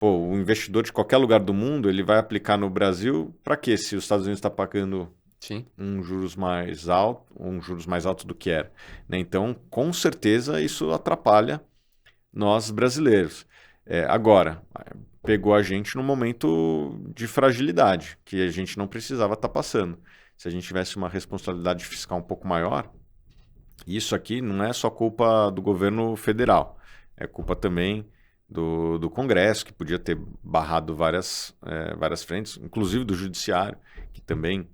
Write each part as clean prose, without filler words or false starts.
Pô, o investidor de qualquer lugar do mundo, ele vai aplicar no Brasil para quê? Se os Estados Unidos está pagando Sim. um juros mais alto, um juros mais alto do que era, né? Então, com certeza, isso atrapalha nós brasileiros. Agora, pegou a gente num momento de fragilidade, que a gente não precisava estar passando. Se a gente tivesse uma responsabilidade fiscal um pouco maior, isso aqui não é só culpa do governo federal, é culpa também do Congresso, que podia ter barrado várias frentes, inclusive do Judiciário, que também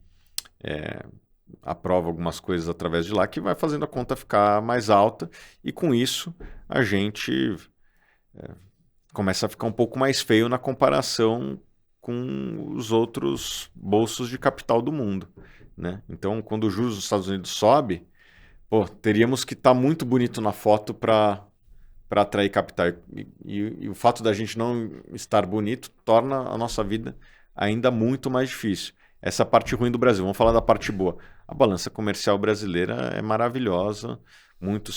aprova algumas coisas através de lá, que vai fazendo a conta ficar mais alta, e com isso a gente começa a ficar um pouco mais feio na comparação com os outros bolsos de capital do mundo, né? Então, quando o juros dos Estados Unidos sobe, pô, teríamos que estar muito bonito na foto para atrair capital. E o fato da gente não estar bonito torna a nossa vida ainda muito mais difícil. Essa é a parte ruim do Brasil. Vamos falar da parte boa. A balança comercial brasileira é maravilhosa. Muito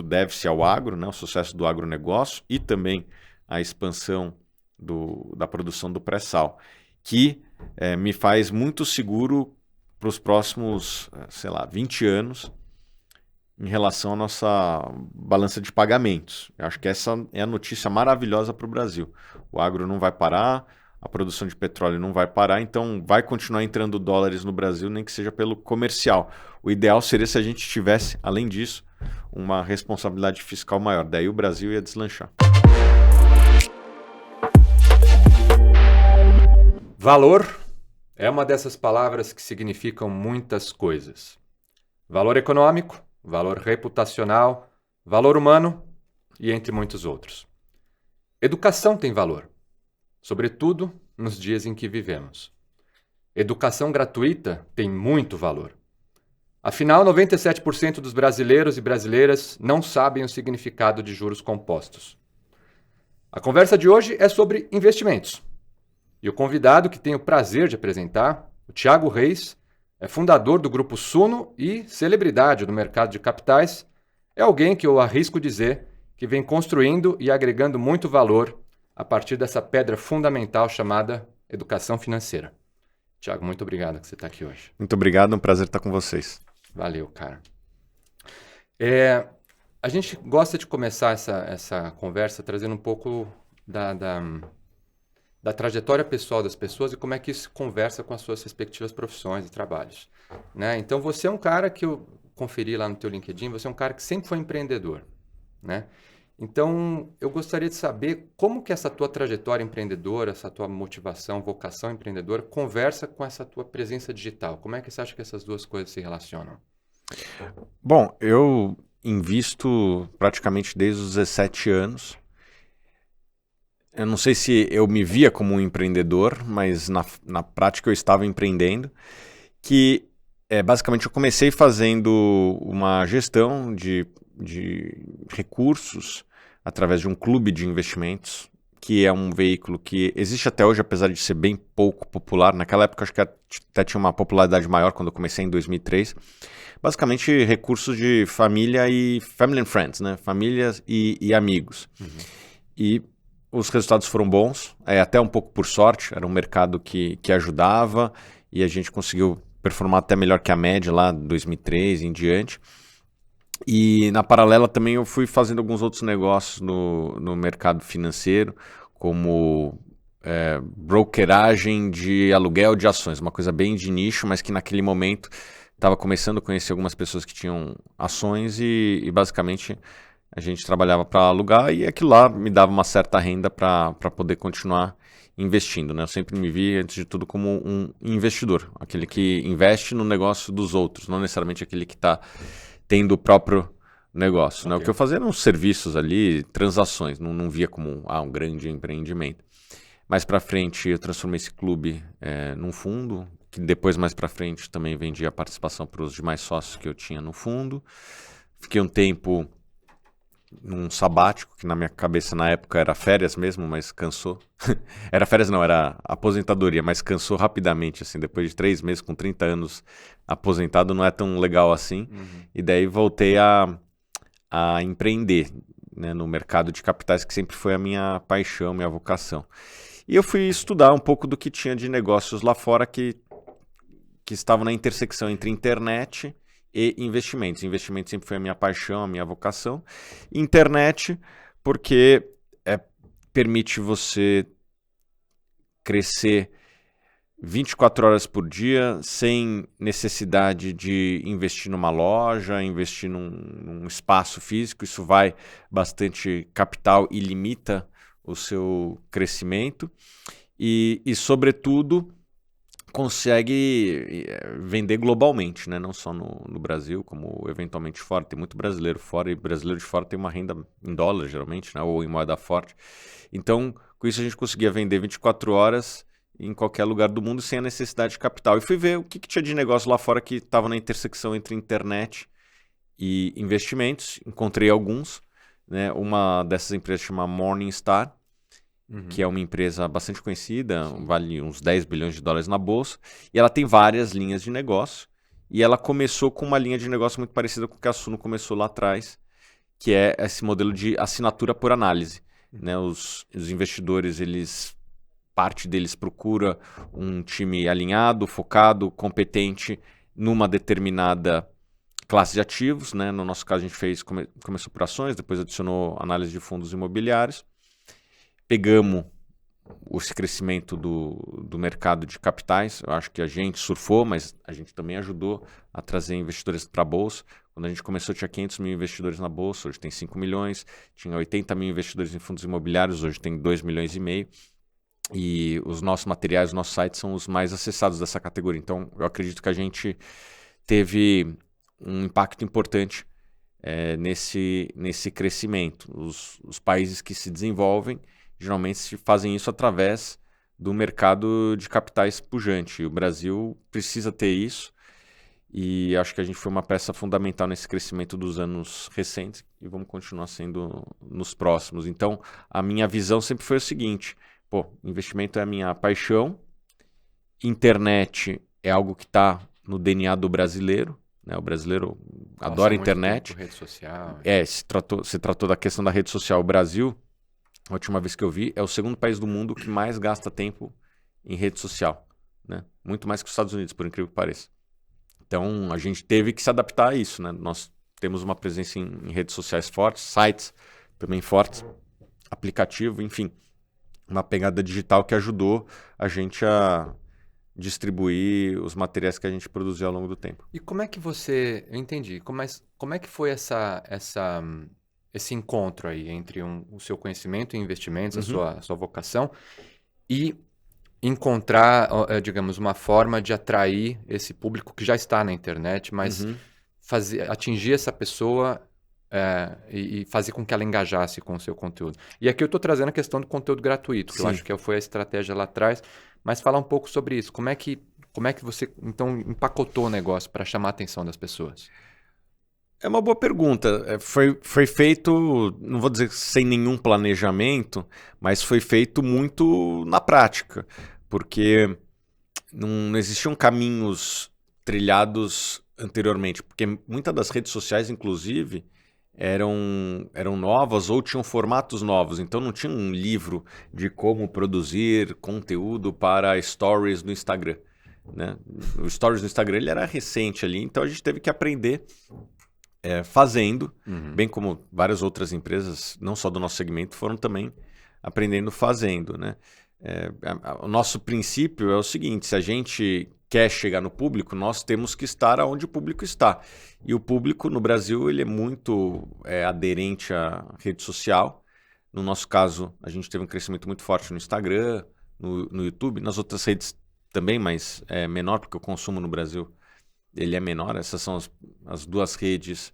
deve-se ao agro, né? O sucesso do agronegócio e também a expansão da produção do pré-sal, que me faz muito seguro para os próximos, sei lá, 20 anos em relação à nossa balança de pagamentos. Eu acho que essa é a notícia maravilhosa para o Brasil. O agro não vai parar, a produção de petróleo não vai parar, então vai continuar entrando dólares no Brasil, nem que seja pelo comercial. O ideal seria se a gente tivesse, além disso, uma responsabilidade fiscal maior. Daí o Brasil ia deslanchar. Valor é uma dessas palavras que significam muitas coisas. Valor econômico, valor reputacional, valor humano e entre muitos outros. Educação tem valor, sobretudo nos dias em que vivemos. Educação gratuita tem muito valor. Afinal, 97% dos brasileiros e brasileiras não sabem o significado de juros compostos. A conversa de hoje é sobre investimentos. E o convidado que tenho o prazer de apresentar, o Thiago Reis, é fundador do Grupo Suno e celebridade do mercado de capitais, é alguém que eu arrisco dizer que vem construindo e agregando muito valor a partir dessa pedra fundamental chamada educação financeira. Thiago, muito obrigado que você está aqui hoje. Muito obrigado, é um prazer estar com vocês. Valeu, cara. A gente gosta de começar essa conversa trazendo um pouco da trajetória pessoal das pessoas e como é que isso conversa com as suas respectivas profissões e trabalhos, né? Então, você é um cara que eu conferi lá no teu LinkedIn, você é um cara que sempre foi empreendedor, né? Então, eu gostaria de saber como que essa tua trajetória empreendedora, essa tua motivação, vocação empreendedora, conversa com essa tua presença digital. Como é que você acha que essas duas coisas se relacionam? Bom, eu invisto praticamente desde os 17 anos. Eu não sei se eu me via como um empreendedor, mas na prática eu estava empreendendo, que basicamente eu comecei fazendo uma gestão de recursos através de um clube de investimentos, que é um veículo que existe até hoje, apesar de ser bem pouco popular. Naquela época acho que até tinha uma popularidade maior quando eu comecei em 2003. Basicamente recursos de família e family and friends, né? Famílias e amigos. Uhum. E os resultados foram bons, até um pouco por sorte, era um mercado que ajudava e a gente conseguiu performar até melhor que a média lá de 2003 em diante. E na paralela também eu fui fazendo alguns outros negócios no mercado financeiro, como brokeragem de aluguel de ações, uma coisa bem de nicho, mas que naquele momento estava começando a conhecer algumas pessoas que tinham ações e basicamente a gente trabalhava para alugar e aquilo lá me dava uma certa renda para poder continuar investindo, né? Eu sempre me vi, antes de tudo, como um investidor, aquele que investe no negócio dos outros, não necessariamente aquele que está tendo o próprio negócio. Okay. Né? O que eu fazia eram serviços ali, transações, não via como um grande empreendimento. Mais para frente eu transformei esse clube num fundo, que depois mais para frente também vendia a participação para os demais sócios que eu tinha no fundo. Fiquei um tempo num sabático, que na minha cabeça na época era férias mesmo, mas cansou. Era férias não, era aposentadoria, mas cansou rapidamente, assim, depois de 3 meses, com 30 anos aposentado, não é tão legal assim. Uhum. E daí voltei a empreender. né, no mercado de capitais, que sempre foi a minha paixão, minha vocação. E eu fui estudar um pouco do que tinha de negócios lá fora que estavam na intersecção entre internet e investimentos. Investimentos sempre foi a minha paixão, a minha vocação. Internet, porque permite você crescer 24 horas por dia, sem necessidade de investir numa loja, investir num espaço físico. Isso vai bastante capital e limita o seu crescimento. E sobretudo, consegue vender globalmente, né? Não só no Brasil, como eventualmente fora. Tem muito brasileiro fora, e brasileiro de fora tem uma renda em dólar, geralmente, né? Ou em moeda forte. Então, com isso a gente conseguia vender 24 horas em qualquer lugar do mundo sem a necessidade de capital. E fui ver o que tinha de negócio lá fora que estava na intersecção entre internet e investimentos. Encontrei alguns, né? Uma dessas empresas chama Morningstar, que é uma empresa bastante conhecida, vale uns 10 bilhões de dólares na bolsa, e ela tem várias linhas de negócio, e ela começou com uma linha de negócio muito parecida com o que a Suno começou lá atrás, que é esse modelo de assinatura por análise. Né? Os investidores, parte deles procura um time alinhado, focado, competente numa determinada classe de ativos. Né? No nosso caso, a gente começou por ações, depois adicionou análise de fundos imobiliários. Pegamos esse crescimento do mercado de capitais. Eu acho que a gente surfou, mas a gente também ajudou a trazer investidores para a Bolsa. Quando a gente começou, tinha 500 mil investidores na Bolsa, hoje tem 5 milhões. Tinha 80 mil investidores em fundos imobiliários, hoje tem 2 milhões e meio. E os nossos materiais, os nossos sites são os mais acessados dessa categoria. Então, eu acredito que a gente teve um impacto importante nesse crescimento. Os países que se desenvolvem geralmente fazem isso através do mercado de capitais pujante. E o Brasil precisa ter isso, e acho que a gente foi uma peça fundamental nesse crescimento dos anos recentes e vamos continuar sendo nos próximos. Então, a minha visão sempre foi o seguinte: investimento é a minha paixão, internet é algo que está no DNA do brasileiro. Né? O brasileiro adora a internet. Rede social. Se tratou da questão da rede social. O Brasil, a última vez que eu vi, é o segundo país do mundo que mais gasta tempo em rede social. Né? Muito mais que os Estados Unidos, por incrível que pareça. Então, a gente teve que se adaptar a isso. Né? Nós temos uma presença em redes sociais fortes, sites também fortes, aplicativo, enfim. Uma pegada digital que ajudou a gente a distribuir os materiais que a gente produziu ao longo do tempo. E como é que você... Eu entendi. Como é que foi esse encontro aí entre o seu conhecimento em investimentos, a sua vocação, e encontrar, digamos, uma forma de atrair esse público que já está na internet, mas atingir essa pessoa e fazer com que ela engajasse com o seu conteúdo? E aqui eu estou trazendo a questão do conteúdo gratuito, que eu acho que foi a estratégia lá atrás, mas falar um pouco sobre isso. Como é que você, então, empacotou o negócio para chamar a atenção das pessoas? É uma boa pergunta. Foi feito, não vou dizer sem nenhum planejamento, mas foi feito muito na prática, porque não existiam caminhos trilhados anteriormente, porque muitas das redes sociais, inclusive, eram novas ou tinham formatos novos, então não tinha um livro de como produzir conteúdo para stories no Instagram. Né? O stories no Instagram ele era recente ali, então a gente teve que aprender fazendo, bem como várias outras empresas, não só do nosso segmento, foram também aprendendo fazendo. Né? O nosso princípio é o seguinte: se a gente quer chegar no público, nós temos que estar onde o público está. E o público no Brasil ele é muito aderente à rede social. No nosso caso, a gente teve um crescimento muito forte no Instagram, no YouTube, nas outras redes também, mas é menor porque o consumo no Brasil ele é menor. Essas são as duas redes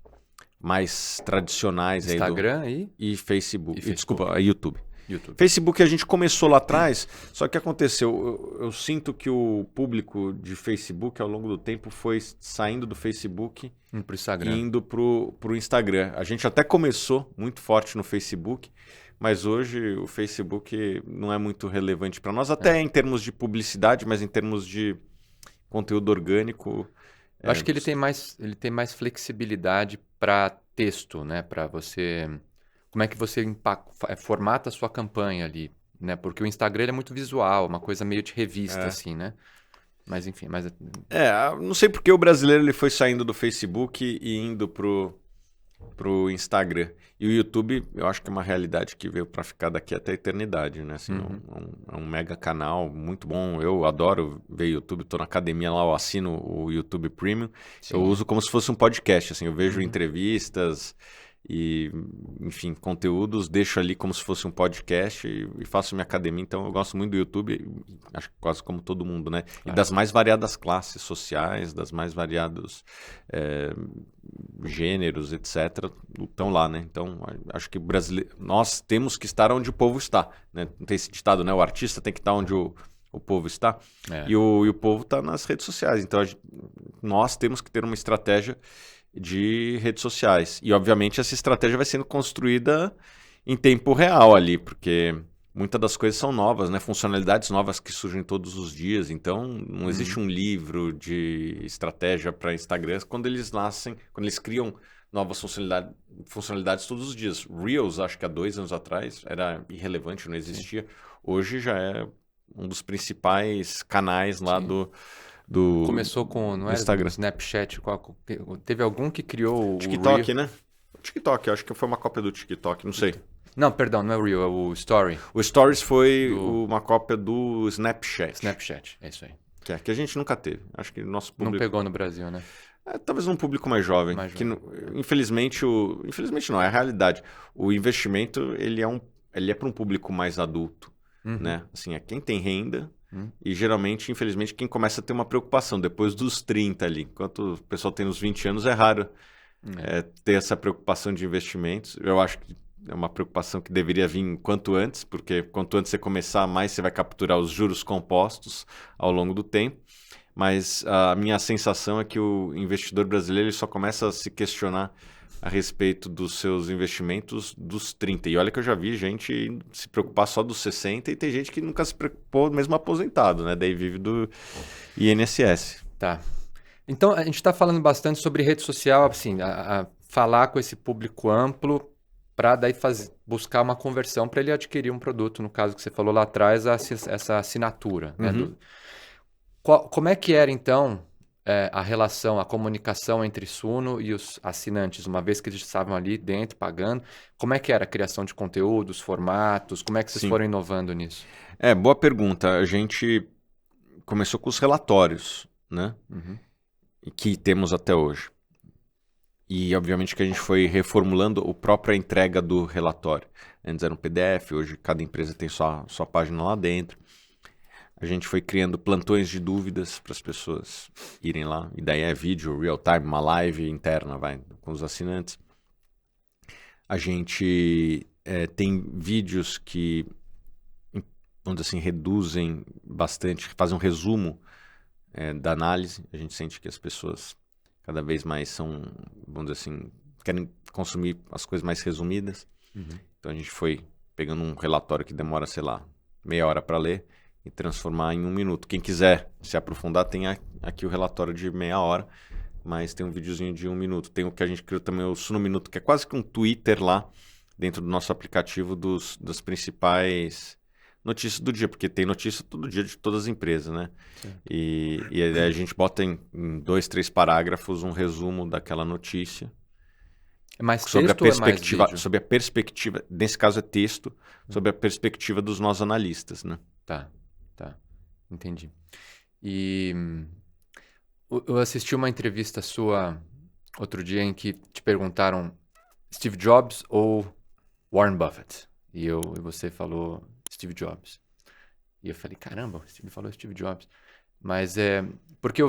mais tradicionais. Instagram e Facebook. Desculpa, YouTube. Facebook a gente começou lá atrás, só que aconteceu, eu sinto que o público de Facebook ao longo do tempo foi saindo do Facebook e indo pro Instagram. A gente até começou muito forte no Facebook, mas hoje o Facebook não é muito relevante para nós, até em termos de publicidade, mas em termos de conteúdo orgânico. Eu acho que ele tem mais flexibilidade para texto, né? Para você como é que você formata a sua campanha ali, né? Porque o Instagram ele é muito visual, uma coisa meio de revista, assim, né? Mas enfim, não sei porque o brasileiro ele foi saindo do Facebook e indo pro Instagram. E o YouTube, eu acho que é uma realidade que veio para ficar daqui até a eternidade, né? Assim, é um mega canal muito bom. Eu adoro ver YouTube, tô na academia lá, eu assino o YouTube Premium. Sim. Eu uso como se fosse um podcast, assim, eu vejo entrevistas e, enfim, conteúdos, deixo ali como se fosse um podcast e faço minha academia. Então eu gosto muito do YouTube, acho que quase como todo mundo, né? Claro. E das mais variadas classes sociais, das mais variados gêneros, etc., estão lá, né? Então acho que o brasileiro, nós temos que estar onde o povo está, né? Não tem esse ditado, né? O artista tem que estar onde o povo está, e o povo está nas redes sociais. Então nós temos que ter uma estratégia de redes sociais. E, obviamente, essa estratégia vai sendo construída em tempo real ali, porque muitas das coisas são novas, né? Funcionalidades novas que surgem todos os dias. Então, não existe um livro de estratégia para Instagram quando eles criam novas funcionalidades todos os dias. Reels, acho que há 2 anos atrás, era irrelevante, não existia. Hoje já é um dos principais canais lá do Começou com, não era Instagram. Do Snapchat, teve algum que criou o TikTok, né? O TikTok, acho que foi uma cópia do TikTok, não sei. Não, perdão, não é o Reel, é o Story. O Stories foi uma cópia do Snapchat. Snapchat, é isso aí. Que a gente nunca teve. Acho que nosso público... Não pegou no Brasil, né? Talvez um público mais jovem. Infelizmente não, é a realidade. O investimento, ele é para um público mais adulto, né? Assim, é quem tem renda... E geralmente, infelizmente, quem começa a ter uma preocupação depois dos 30 ali. Enquanto o pessoal tem uns 20 anos, é raro ter essa preocupação de investimentos. Eu acho que é uma preocupação que deveria vir quanto antes, porque quanto antes você começar, mais você vai capturar os juros compostos ao longo do tempo. Mas a minha sensação é que o investidor brasileiro ele só começa a se questionar a respeito dos seus investimentos dos 30. E olha que eu já vi gente se preocupar só dos 60 e tem gente que nunca se preocupou, mesmo aposentado, né? Daí vive do INSS. Tá. Então, a gente está falando bastante sobre rede social, assim, a falar com esse público amplo para daí buscar uma conversão para ele adquirir um produto, no caso que você falou lá atrás, essa assinatura. Né, como é que era, então... a relação, a comunicação entre Suno e os assinantes, uma vez que eles estavam ali dentro, pagando, como é que era a criação de conteúdos, formatos, como é que vocês foram inovando nisso? Boa pergunta. A gente começou com os relatórios, né? Que temos até hoje. E, obviamente, que a gente foi reformulando a própria entrega do relatório. Antes era um PDF, hoje cada empresa tem sua página lá dentro. A gente foi criando plantões de dúvidas para as pessoas irem lá. E daí é vídeo, real time, uma live interna com os assinantes. A gente tem vídeos que, vamos dizer assim, reduzem bastante, fazem um resumo da análise. A gente sente que as pessoas cada vez mais são, vamos dizer assim, querem consumir as coisas mais resumidas. Então a gente foi pegando um relatório que demora, sei lá, meia hora para ler, e transformar em 1 minuto. Quem quiser se aprofundar, tem aqui o relatório de meia hora, mas tem um videozinho de 1 minuto. Tem o que a gente criou também, o Suno Minuto, que é quase que um Twitter lá, dentro do nosso aplicativo das principais notícias do dia, porque tem notícia todo dia de todas as empresas, né? E aí a gente bota em 2, 3 parágrafos um resumo daquela notícia. É mais sobre texto ou é mais vídeo? Sobre a perspectiva, nesse caso é texto, sobre a perspectiva dos nossos analistas, né? Tá. Entendi. E eu assisti uma entrevista sua outro dia em que te perguntaram Steve Jobs ou Warren Buffett. E você falou Steve Jobs. E eu falei, caramba, ele falou Steve Jobs. Mas porque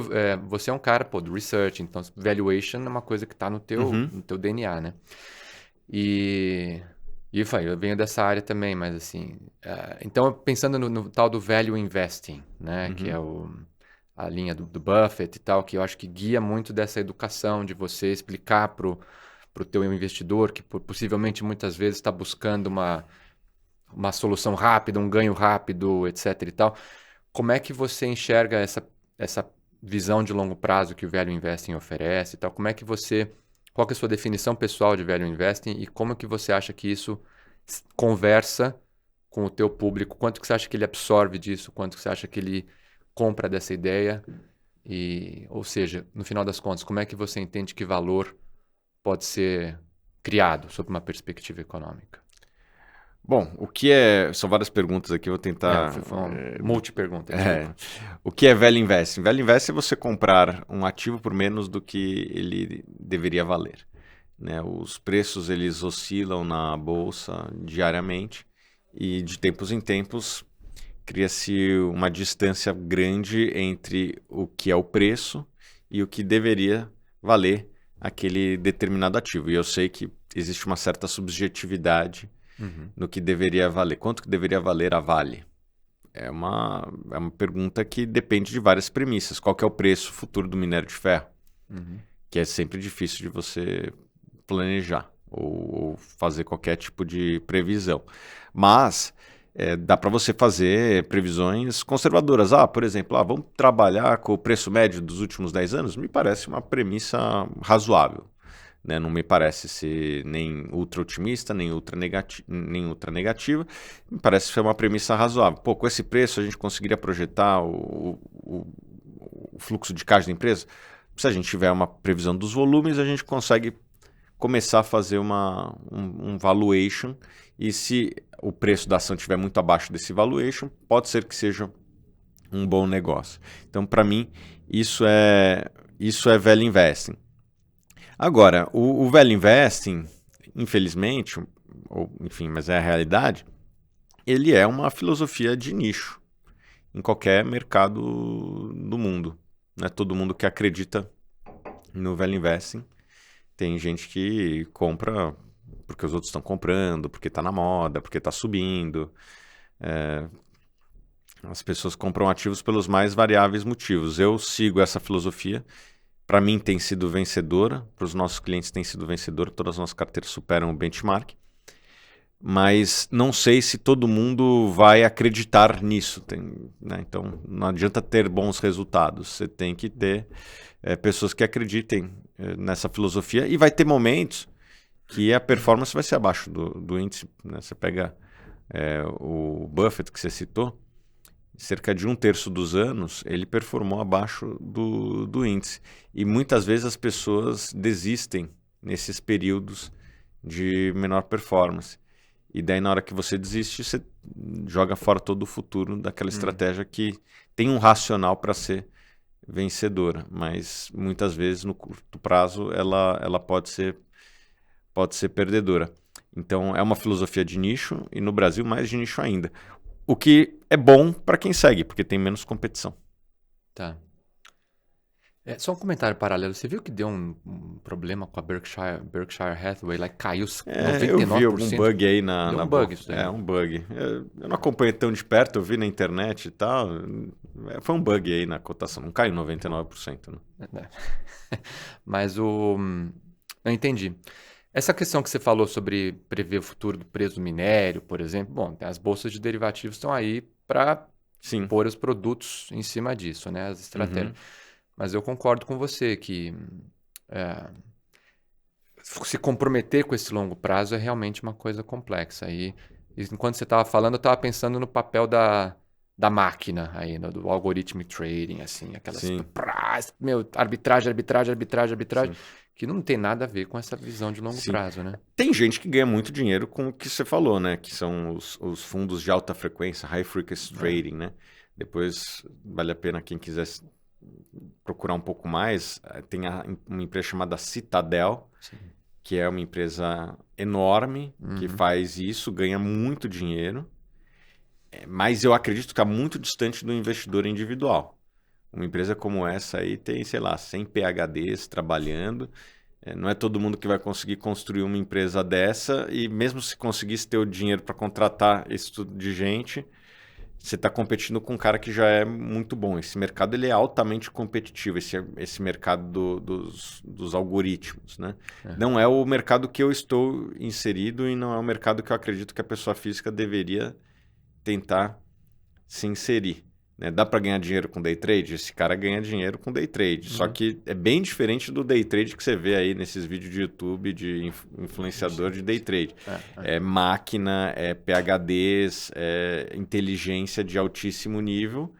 você é um cara do research, então valuation é uma coisa que está no teu DNA, né? Eu venho dessa área também, mas assim... então, pensando no tal do value investing, né? Que é a linha do Buffett e tal, que eu acho que guia muito dessa educação de você explicar pro teu investidor, que possivelmente muitas vezes está buscando uma solução rápida, um ganho rápido, etc. e tal. Como é que você enxerga essa visão de longo prazo que o value investing oferece e tal? Como é que você Qual que é a sua definição pessoal de value investing e como que você acha que isso conversa com o teu público? Quanto que você acha que ele absorve disso? Quanto que você acha que ele compra dessa ideia? Ou seja, no final das contas, como é que você entende que valor pode ser criado sob uma perspectiva econômica? Bom, São várias perguntas aqui, eu vou tentar... Foi uma multi-pergunta. O que é value investing? Value investing é você comprar um ativo por menos do que ele deveria valer, né? Os preços, eles oscilam na bolsa diariamente e de tempos em tempos cria-se uma distância grande entre o que é o preço e o que deveria valer aquele determinado ativo. E eu sei que existe uma certa subjetividade no que deveria valer. Quanto que deveria valer a Vale? É uma pergunta que depende de várias premissas. Qual que é o preço futuro do minério de ferro? Que é sempre difícil de você planejar ou fazer qualquer tipo de previsão. Mas dá para você fazer previsões conservadoras. Por exemplo, vamos trabalhar com o preço médio dos últimos 10 anos? Me parece uma premissa razoável. Né? Não me parece ser nem ultra otimista, nem ultra negativa. Me parece ser uma premissa razoável. Com esse preço a gente conseguiria projetar o fluxo de caixa da empresa? Se a gente tiver uma previsão dos volumes, a gente consegue começar a fazer um valuation, e se o preço da ação estiver muito abaixo desse valuation, pode ser que seja um bom negócio. Então, para mim, isso é value investing. Agora, o value investing, infelizmente, mas é a realidade, ele é uma filosofia de nicho em qualquer mercado do mundo. Não é todo mundo que acredita no value investing. Tem gente que compra porque os outros estão comprando, porque está na moda, porque está subindo. As pessoas compram ativos pelos mais variáveis motivos. Eu sigo essa filosofia. Para mim tem sido vencedora, para os nossos clientes tem sido vencedora, todas as nossas carteiras superam o benchmark. Mas não sei se todo mundo vai acreditar nisso. Né? Então não adianta ter bons resultados. Você tem que ter pessoas que acreditem nessa filosofia, e vai ter momentos que a performance vai ser abaixo do índice. Né? Você pega o Buffett que você citou, cerca de 1/3 dos anos ele performou abaixo do índice. E muitas vezes as pessoas desistem nesses períodos de menor performance. E daí na hora que você desiste, você joga fora todo o futuro daquela estratégia que tem um racional para ser vencedora, mas muitas vezes no curto prazo ela pode ser perdedora. Então é uma filosofia de nicho, e no Brasil mais de nicho ainda. O que é bom para quem segue, porque tem menos competição. Tá. Só um comentário paralelo. Você viu que deu um problema com a Berkshire Hathaway? Lá caiu 99%? Eu vi algum bug aí na bug isso aí. Um bug. Eu não acompanhei tão de perto, eu vi na internet e tal. Foi um bug aí na cotação. Não caiu 99%. Né? Mas eu entendi. Essa questão que você falou sobre prever o futuro do preço do minério, por exemplo, bom, as bolsas de derivativos estão aí para pôr os produtos em cima disso, né? As estratégias. Mas eu concordo com você que se comprometer com esse longo prazo é realmente uma coisa complexa. E enquanto você estava falando, eu estava pensando no papel da máquina aí, do algoritmo trading, assim, aquelas arbitragem, que não tem nada a ver com essa visão de longo prazo, né? Tem gente que ganha muito dinheiro com o que você falou, né? Que são os fundos de alta frequência, high frequency trading, né? Depois vale a pena quem quiser procurar um pouco mais. Tem uma empresa chamada Citadel, que é uma empresa enorme, que faz isso, ganha muito dinheiro, mas eu acredito que está muito distante do investidor individual. Uma empresa como essa aí tem, 100 PhDs trabalhando. Não é todo mundo que vai conseguir construir uma empresa dessa, e mesmo se conseguisse ter o dinheiro para contratar esse tudo de gente, você está competindo com um cara que já é muito bom. Esse mercado ele é altamente competitivo, esse mercado dos algoritmos. Né? Não é o mercado que eu estou inserido, e não é o mercado que eu acredito que a pessoa física deveria tentar se inserir. né? Dá para ganhar dinheiro com day trade? Esse cara ganha dinheiro com day trade. Só que é bem diferente do day trade que você vê aí nesses vídeos de YouTube de influenciador de day trade. É máquina, é PHDs, é inteligência de altíssimo nível,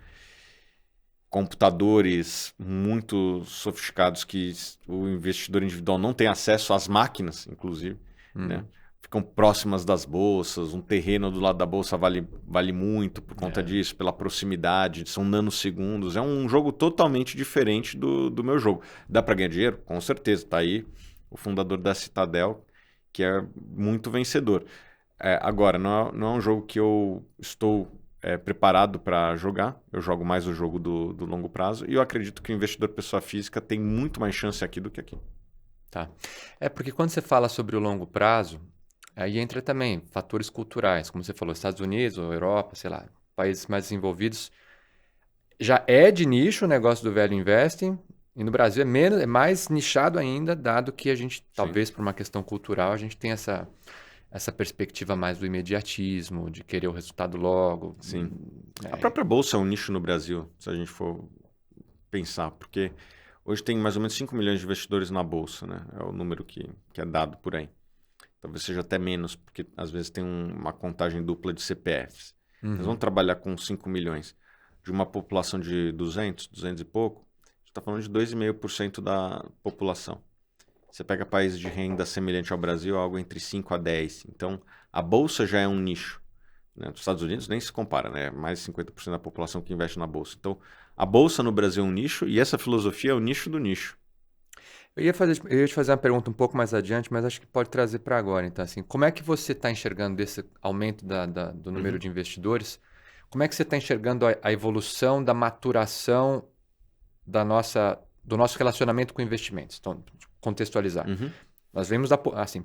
computadores muito sofisticados que o investidor individual não tem acesso às máquinas, inclusive, né? Ficam próximas das bolsas, um terreno do lado da bolsa vale muito por conta disso, pela proximidade, são nanosegundos. É um jogo totalmente diferente do meu jogo. Dá para ganhar dinheiro? Com certeza. Está aí o fundador da Citadel, que é muito vencedor. Agora, não é um jogo que eu estou preparado para jogar. Eu jogo mais o jogo do longo prazo e eu acredito que o investidor pessoa física tem muito mais chance aqui do que aqui. Tá. Porque quando você fala sobre o longo prazo, aí entra também fatores culturais, como você falou, Estados Unidos ou Europa, sei lá, países mais desenvolvidos. Já é de nicho o negócio do value investing, e no Brasil é mais nichado ainda, dado que a gente, talvez por uma questão cultural, a gente tem essa perspectiva mais do imediatismo, de querer o resultado logo. Sim. A própria bolsa é um nicho no Brasil, se a gente for pensar, porque hoje tem mais ou menos 5 milhões de investidores na bolsa, né? É o número que é dado por aí. Talvez seja até menos, porque às vezes tem uma contagem dupla de CPFs. Eles vão trabalhar com 5 milhões. De uma população de 200 e pouco, a gente está falando de 2,5% da população. Você pega países de renda semelhante ao Brasil, algo entre 5 a 10. Então, a bolsa já é um nicho, né? Nos Estados Unidos nem se compara, né? Mais de 50% da população que investe na bolsa. Então, a bolsa no Brasil é um nicho e essa filosofia é o nicho do nicho. Eu ia te fazer uma pergunta um pouco mais adiante, mas acho que pode trazer para agora. Então, assim, como é que você está enxergando desse aumento do número de investidores? Como é que você está enxergando a evolução da maturação do nosso relacionamento com investimentos? Então, contextualizar. Nós vemos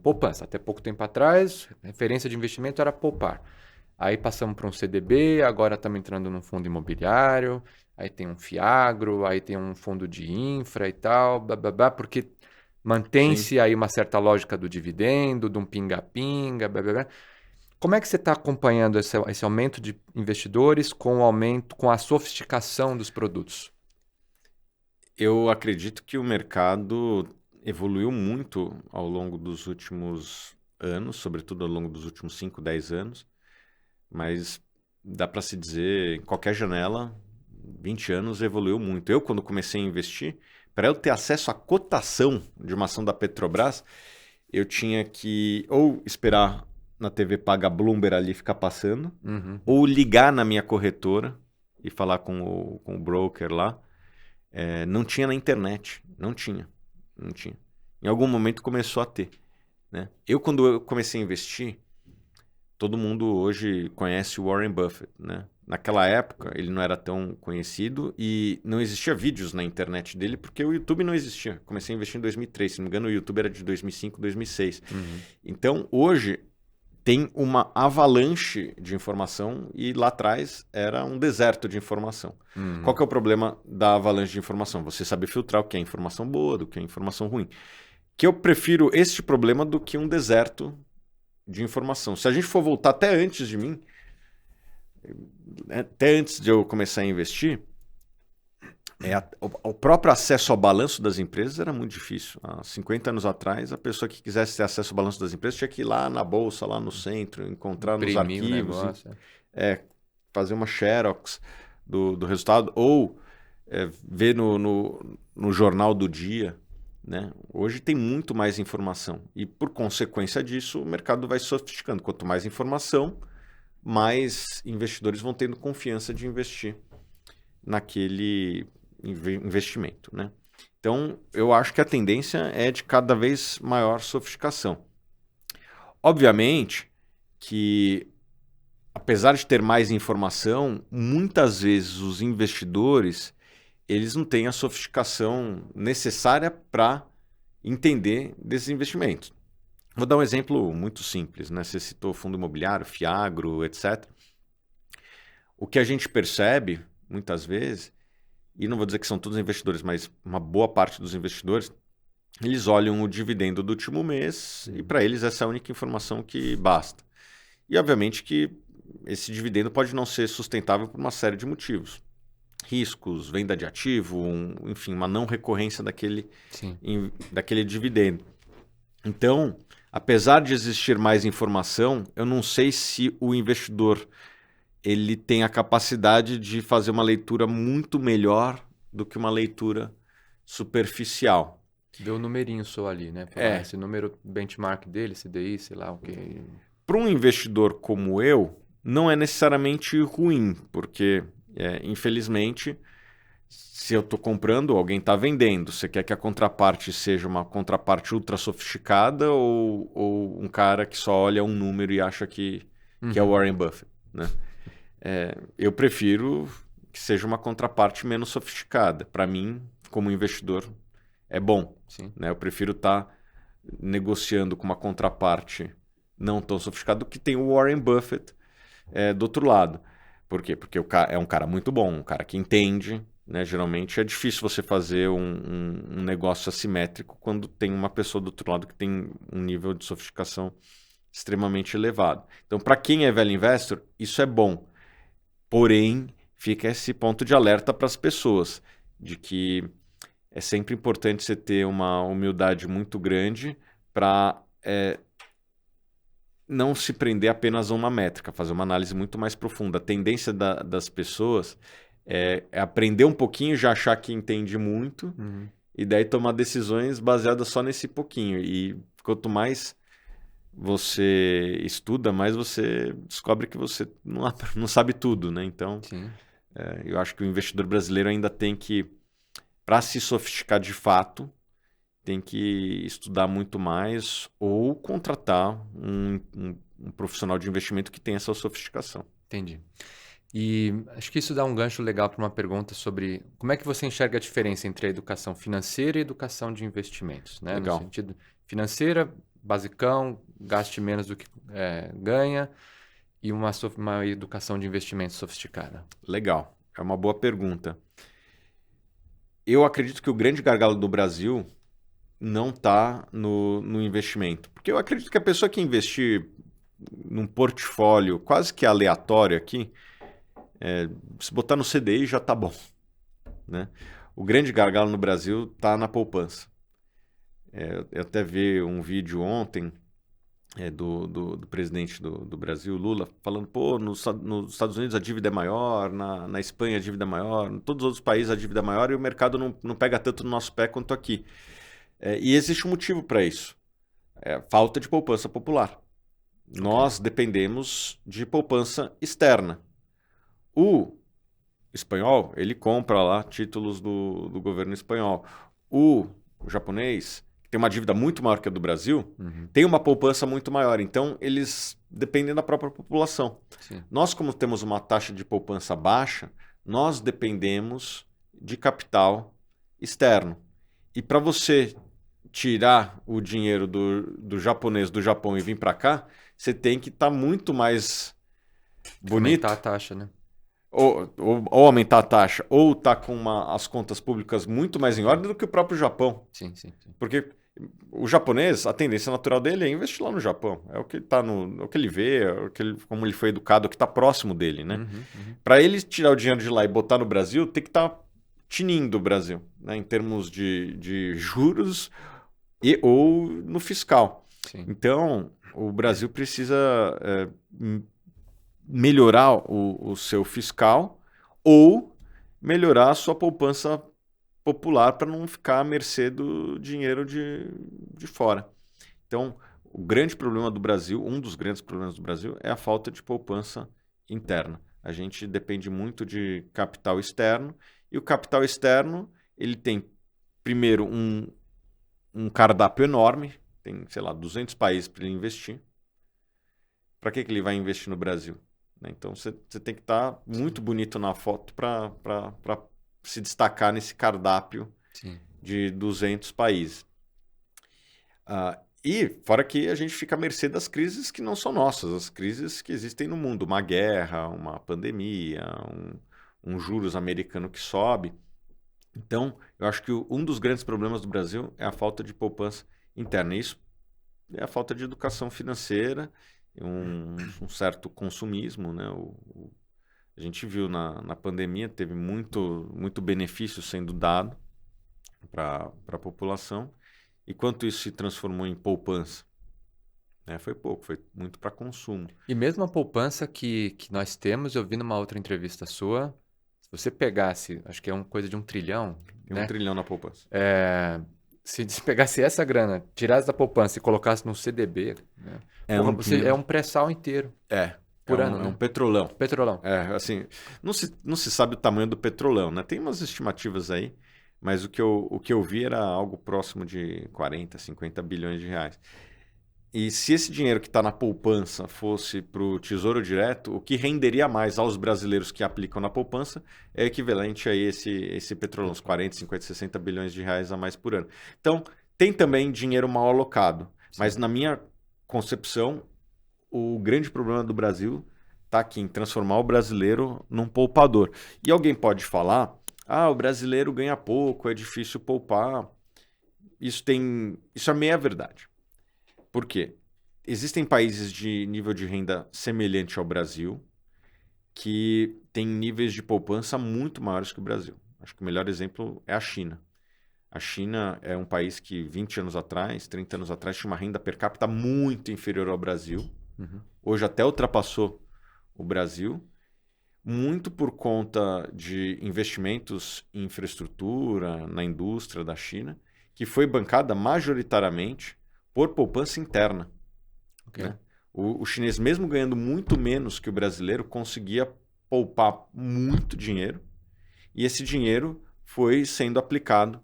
poupança. Até pouco tempo atrás, referência de investimento era poupar. Aí passamos para um CDB, agora estamos entrando num fundo imobiliário, aí tem um Fiagro, aí tem um fundo de infra e tal, porque mantém-se aí uma certa lógica do dividendo, de um pinga-pinga, Como é que você está acompanhando esse aumento de investidores com a sofisticação dos produtos? Eu acredito que o mercado evoluiu muito ao longo dos últimos anos, sobretudo ao longo dos últimos 5, 10 anos, mas dá para se dizer, em qualquer janela, 20 anos evoluiu muito. Eu, quando comecei a investir, para eu ter acesso à cotação de uma ação da Petrobras, eu tinha que ou esperar na TV paga Bloomberg ali ficar passando, ou ligar na minha corretora e falar com o broker lá. Não tinha na internet, não tinha. Em algum momento começou a ter, né? Quando eu comecei a investir, todo mundo hoje conhece o Warren Buffett, né? Naquela época ele não era tão conhecido e não existia vídeos na internet dele porque o YouTube não existia. Comecei a investir em 2003, se não me engano o YouTube era de 2005, 2006. Então hoje tem uma avalanche de informação e lá atrás era um deserto de informação. Qual que é o problema da avalanche de informação? Você saber filtrar o que é informação boa do que é informação ruim. Que eu prefiro este problema do que um deserto de informação. Se a gente for voltar até antes de mim, até antes de eu começar a investir, o próprio acesso ao balanço das empresas era muito difícil. Há 50 anos atrás, a pessoa que quisesse ter acesso ao balanço das empresas tinha que ir lá na bolsa, lá no centro, encontrar nos arquivos, fazer uma xerox do resultado, ou ver no jornal do dia, né? Hoje tem muito mais informação e, por consequência disso, o mercado vai sofisticando. Quanto mais informação, mais investidores vão tendo confiança de investir naquele investimento, né? Então, eu acho que a tendência é de cada vez maior sofisticação. Obviamente que, apesar de ter mais informação, muitas vezes os investidores eles não têm a sofisticação necessária para entender desses investimentos. Vou dar um exemplo muito simples, né? Você citou fundo imobiliário, Fiagro, etc. O que a gente percebe, muitas vezes, e não vou dizer que são todos investidores, mas uma boa parte dos investidores, eles olham o dividendo do último mês e para eles essa é a única informação que basta. E obviamente que esse dividendo pode não ser sustentável por uma série de motivos. riscos, venda de ativo, enfim, uma não recorrência daquele Sim. daquele dividendo. Então, apesar de existir mais informação, eu não sei se o investidor ele tem a capacidade de fazer uma leitura muito melhor do que uma leitura superficial. Deu um numerinho só ali, né? Falar, esse número benchmark dele, CDI, sei lá o que. Para um investidor como eu, não é necessariamente ruim, porque, infelizmente, se eu estou comprando, alguém está vendendo. Você quer que a contraparte seja uma contraparte ultra sofisticada ou um cara que só olha um número e acha que é o Warren Buffett, né? Eu prefiro que seja uma contraparte menos sofisticada. Para mim, como investidor, é bom. Sim. Né? Eu prefiro estar negociando com uma contraparte não tão sofisticada do que tem o Warren Buffett do outro lado. Por quê? Porque é um cara muito bom, um cara que entende. Né? Geralmente é difícil você fazer um negócio assimétrico quando tem uma pessoa do outro lado que tem um nível de sofisticação extremamente elevado. Então, para quem é velho investor, isso é bom. Porém, fica esse ponto de alerta para as pessoas, de que é sempre importante você ter uma humildade muito grande para não se prender apenas a uma métrica, fazer uma análise muito mais profunda. A tendência das pessoas é aprender um pouquinho, já achar que entende muito, e daí tomar decisões baseadas só nesse pouquinho. E quanto mais você estuda, mais você descobre que você não sabe tudo, né? Então, eu acho que o investidor brasileiro ainda tem que, para se sofisticar de fato, tem que estudar muito mais ou contratar um profissional de investimento que tenha essa sofisticação. Entendi. E acho que isso dá um gancho legal para uma pergunta sobre como é que você enxerga a diferença entre a educação financeira e a educação de investimentos, né? Legal. No sentido financeira, basicão, gaste menos do que ganha, e uma educação de investimentos sofisticada. Legal. É uma boa pergunta. Eu acredito que o grande gargalo do Brasil não está no investimento. Porque eu acredito que a pessoa que investir num portfólio quase que aleatório aqui, se botar no CDI já está bom. Né? O grande gargalo no Brasil está na poupança. Eu até vi um vídeo ontem do presidente do Brasil, Lula, falando, nos Estados Unidos a dívida é maior, na Espanha a dívida é maior, em todos os outros países a dívida é maior e o mercado não pega tanto no nosso pé quanto aqui. E existe um motivo para isso. Falta de poupança popular. Nós dependemos de poupança externa. O espanhol, ele compra lá títulos do governo espanhol. O japonês, que tem uma dívida muito maior que a do Brasil, tem uma poupança muito maior. Então, eles dependem da própria população. Sim. Nós, como temos uma taxa de poupança baixa, nós dependemos de capital externo. E para você tirar o dinheiro do japonês do Japão e vir para cá, você tem que estar muito mais bonito. Aumentar a taxa, né? Ou aumentar a taxa, ou estar com as contas públicas muito mais em ordem do que o próprio Japão. Sim. Porque o japonês, a tendência natural dele é investir lá no Japão. É o que ele tá é o que ele vê, como ele foi educado, é o que está próximo dele, né? Para ele tirar o dinheiro de lá e botar no Brasil, tem que estar tinindo o Brasil, né? Em termos de juros ou no fiscal. Sim. Então, o Brasil precisa melhorar o seu fiscal ou melhorar a sua poupança popular para não ficar à mercê do dinheiro de fora. Então, o grande problema do Brasil, um dos grandes problemas do Brasil, é a falta de poupança interna. A gente depende muito de capital externo e o capital externo ele tem, primeiro, um cardápio enorme, tem, 200 países para ele investir. Para que ele vai investir no Brasil? Então, você tem que estar muito bonito na foto para se destacar nesse cardápio de 200 países. E fora que a gente fica à mercê das crises que não são nossas, as crises que existem no mundo, uma guerra, uma pandemia, um juros americano que sobe. Então, eu acho que um dos grandes problemas do Brasil é a falta de poupança interna. Isso é a falta de educação financeira, um certo consumismo, né? A gente viu na pandemia, teve muito benefício sendo dado para a população. E quanto isso se transformou em poupança? Foi pouco, foi muito para consumo. E mesmo a poupança que nós temos, eu vi numa outra entrevista sua, se você pegasse, acho que é uma coisa de 1 trilhão, Tem né? 1 trilhão na poupança. Se pegasse essa grana, tirasse da poupança e colocasse num CDB, né? É um pré-sal inteiro. Por ano, né? É um petrolão. Petrolão. Assim, não se sabe o tamanho do petrolão, né? Tem umas estimativas aí, mas o que eu vi era algo próximo de 40, 50 bilhões de reais. E se esse dinheiro que está na poupança fosse para o Tesouro Direto, o que renderia mais aos brasileiros que aplicam na poupança é equivalente a esse petrolão, uns 40, 50, 60 bilhões de reais a mais por ano. Então, tem também dinheiro mal alocado, mas na minha concepção, o grande problema do Brasil está aqui em transformar o brasileiro num poupador. E alguém pode falar, o brasileiro ganha pouco, é difícil poupar. Isso é meia verdade. Por quê? Existem países de nível de renda semelhante ao Brasil que têm níveis de poupança muito maiores que o Brasil. Acho que o melhor exemplo é a China. A China é um país que 20 anos atrás, 30 anos atrás, tinha uma renda per capita muito inferior ao Brasil. Hoje até ultrapassou o Brasil, muito por conta de investimentos em infraestrutura, na indústria da China, que foi bancada majoritariamente por poupança interna. Né? O chinês, mesmo ganhando muito menos que o brasileiro, conseguia poupar muito dinheiro e esse dinheiro foi sendo aplicado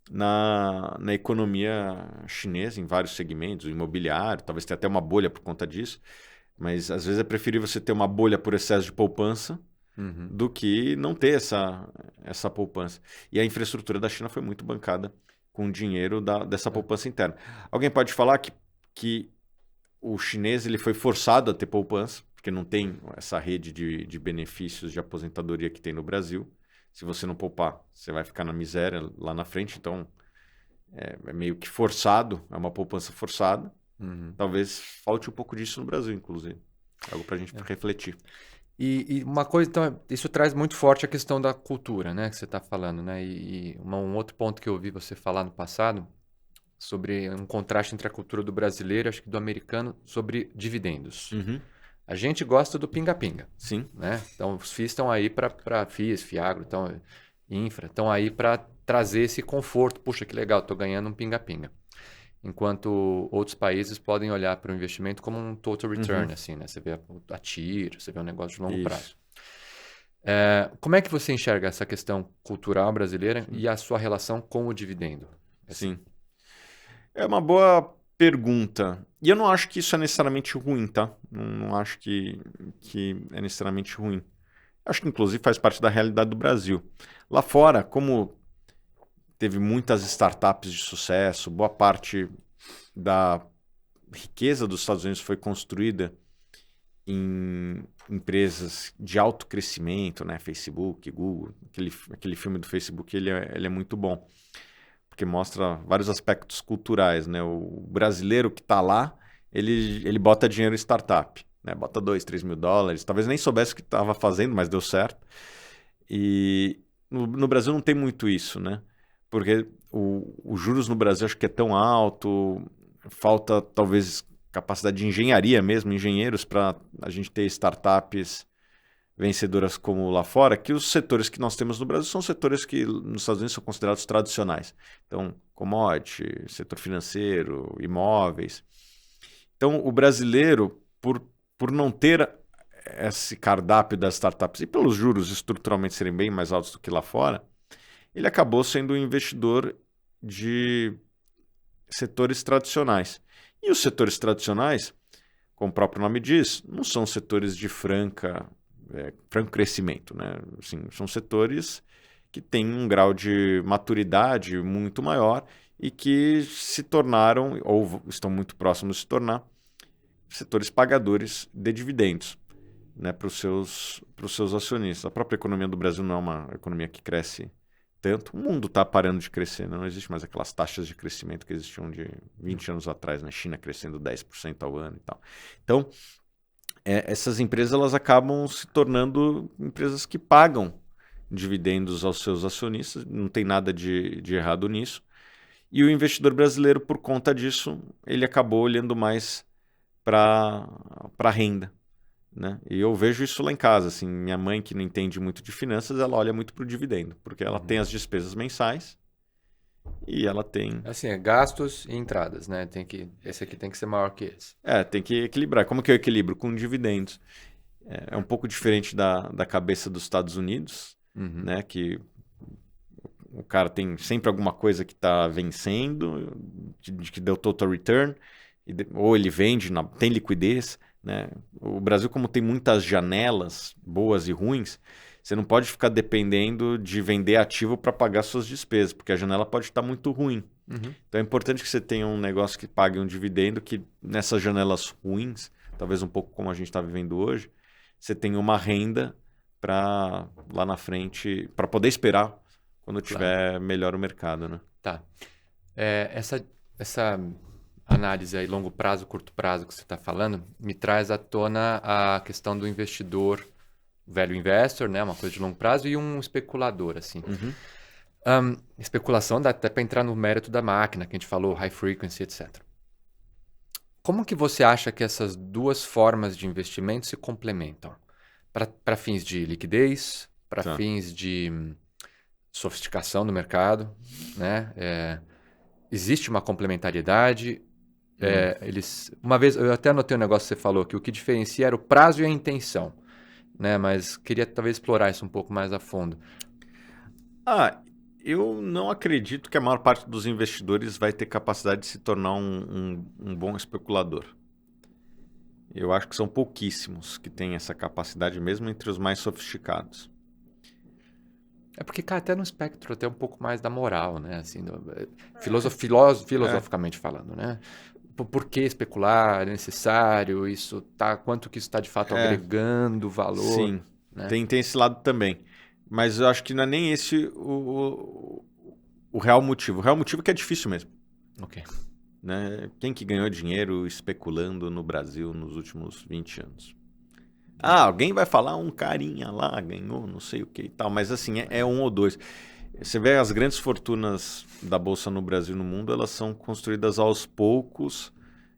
na economia chinesa, em vários segmentos, o imobiliário, talvez tenha até uma bolha por conta disso, mas às vezes é preferível você ter uma bolha por excesso de poupança do que não ter essa poupança. E a infraestrutura da China foi muito bancada com o dinheiro dessa poupança interna. Alguém pode falar que o chinês ele foi forçado a ter poupança, porque não tem essa rede de benefícios de aposentadoria que tem no Brasil. Se você não poupar, você vai ficar na miséria lá na frente. Então, é meio que forçado, é uma poupança forçada. Talvez falte um pouco disso no Brasil, inclusive. Algo para a gente refletir. E uma coisa, então, isso traz muito forte a questão da cultura, né, que você está falando, né? E um outro ponto que eu ouvi você falar no passado, sobre um contraste entre a cultura do brasileiro, acho que do americano, sobre dividendos. A gente gosta do pinga-pinga. Sim. Né? Então, os FIIs estão aí para FIIs, Fiagro, então, Infra, estão aí para trazer esse conforto. Puxa, que legal, estou ganhando um pinga-pinga. Enquanto outros países podem olhar para o investimento como um total return, assim, né? Você vê a tiro, você vê um negócio de longo prazo. Como é que você enxerga essa questão cultural brasileira e a sua relação com o dividendo? Sim. É uma boa pergunta. E eu não acho que isso é necessariamente ruim, tá? Não acho que é necessariamente ruim. Acho que, inclusive, faz parte da realidade do Brasil. Lá fora, como teve muitas startups de sucesso, boa parte da riqueza dos Estados Unidos foi construída em empresas de alto crescimento, né? Facebook, Google, aquele filme do Facebook, ele é muito bom, porque mostra vários aspectos culturais, né? O brasileiro que está lá, ele bota dinheiro em startup, né? Bota 2, 3 mil dólares, talvez nem soubesse o que estava fazendo, mas deu certo. E no Brasil não tem muito isso, né? Porque os juros no Brasil acho que é tão alto, falta talvez capacidade de engenharia mesmo, engenheiros para a gente ter startups vencedoras como lá fora, que os setores que nós temos no Brasil são setores que nos Estados Unidos são considerados tradicionais. Então, commodity, setor financeiro, imóveis. Então, o brasileiro, por não ter esse cardápio das startups e pelos juros estruturalmente serem bem mais altos do que lá fora, ele acabou sendo um investidor de setores tradicionais. E os setores tradicionais, como o próprio nome diz, não são setores de franco crescimento, né? Assim, são setores que têm um grau de maturidade muito maior e que se tornaram, ou estão muito próximos de se tornar, setores pagadores de dividendos, né, para os seus acionistas. A própria economia do Brasil não é uma economia que cresce tanto. O mundo está parando de crescer, né? Não existe mais aquelas taxas de crescimento que existiam de 20 anos atrás, na China crescendo 10% ao ano e tal. Então, essas empresas elas acabam se tornando empresas que pagam dividendos aos seus acionistas, não tem nada de errado nisso. E o investidor brasileiro, por conta disso, ele acabou olhando mais para a renda, né? E eu vejo isso lá em casa, assim, minha mãe que não entende muito de finanças, ela olha muito para o dividendo, porque ela tem as despesas mensais e ela tem... Assim, gastos e entradas, né? Esse aqui tem que ser maior que esse. Tem que equilibrar. Como que eu equilibro? Com dividendos. É um pouco diferente da cabeça dos Estados Unidos, né? Que o cara tem sempre alguma coisa que está vencendo, que deu total return, ou ele vende, tem liquidez, né? O Brasil, como tem muitas janelas boas e ruins, você não pode ficar dependendo de vender ativo para pagar suas despesas, porque a janela pode estar muito ruim. Então é importante que você tenha um negócio que pague um dividendo, que nessas janelas ruins, talvez um pouco como a gente está vivendo hoje, você tenha uma renda para lá na frente, para poder esperar quando tiver melhor o mercado, né? Tá. Essa análise aí, longo prazo, curto prazo que você está falando, me traz à tona a questão do investidor, velho investor, né? Uma coisa de longo prazo, e um especulador, assim. Especulação dá até para entrar no mérito da máquina, que a gente falou, high frequency, etc. Como que você acha que essas duas formas de investimento se complementam? Para fins de liquidez, para fins de sofisticação do mercado, né? Existe uma complementariedade. Uma vez, eu até anotei um negócio que você falou, que o que diferencia era o prazo e a intenção, né? Mas queria talvez explorar isso um pouco mais a fundo. Eu não acredito que a maior parte dos investidores vai ter capacidade de se tornar um bom especulador. Eu acho que são pouquíssimos que têm essa capacidade, mesmo entre os mais sofisticados. É porque cai até no espectro até um pouco mais da moral, né? Assim, filosoficamente falando, né? Por que especular? É necessário? Quanto que isso está de fato agregando valor? Sim, né? Tem esse lado também. Mas eu acho que não é nem esse o real motivo. O real motivo é que é difícil mesmo. Ok. Né? Quem que ganhou dinheiro especulando no Brasil nos últimos 20 anos? Alguém vai falar, um carinha lá ganhou não sei o que e tal, mas assim, é um ou dois. Você vê as grandes fortunas da Bolsa no Brasil e no mundo, elas são construídas aos poucos,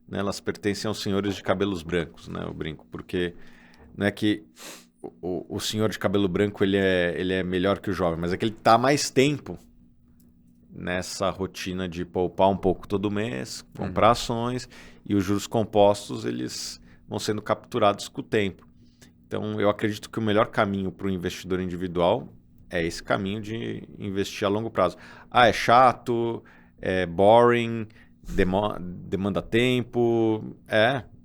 né? Elas pertencem aos senhores de cabelos brancos, né? Eu brinco, porque não é que o senhor de cabelo branco ele é melhor que o jovem, mas é que ele está há mais tempo nessa rotina de poupar um pouco todo mês, comprar ações, e os juros compostos eles vão sendo capturados com o tempo. Então, eu acredito que o melhor caminho para o investidor individual é esse caminho de investir a longo prazo. É chato, é boring, demanda tempo,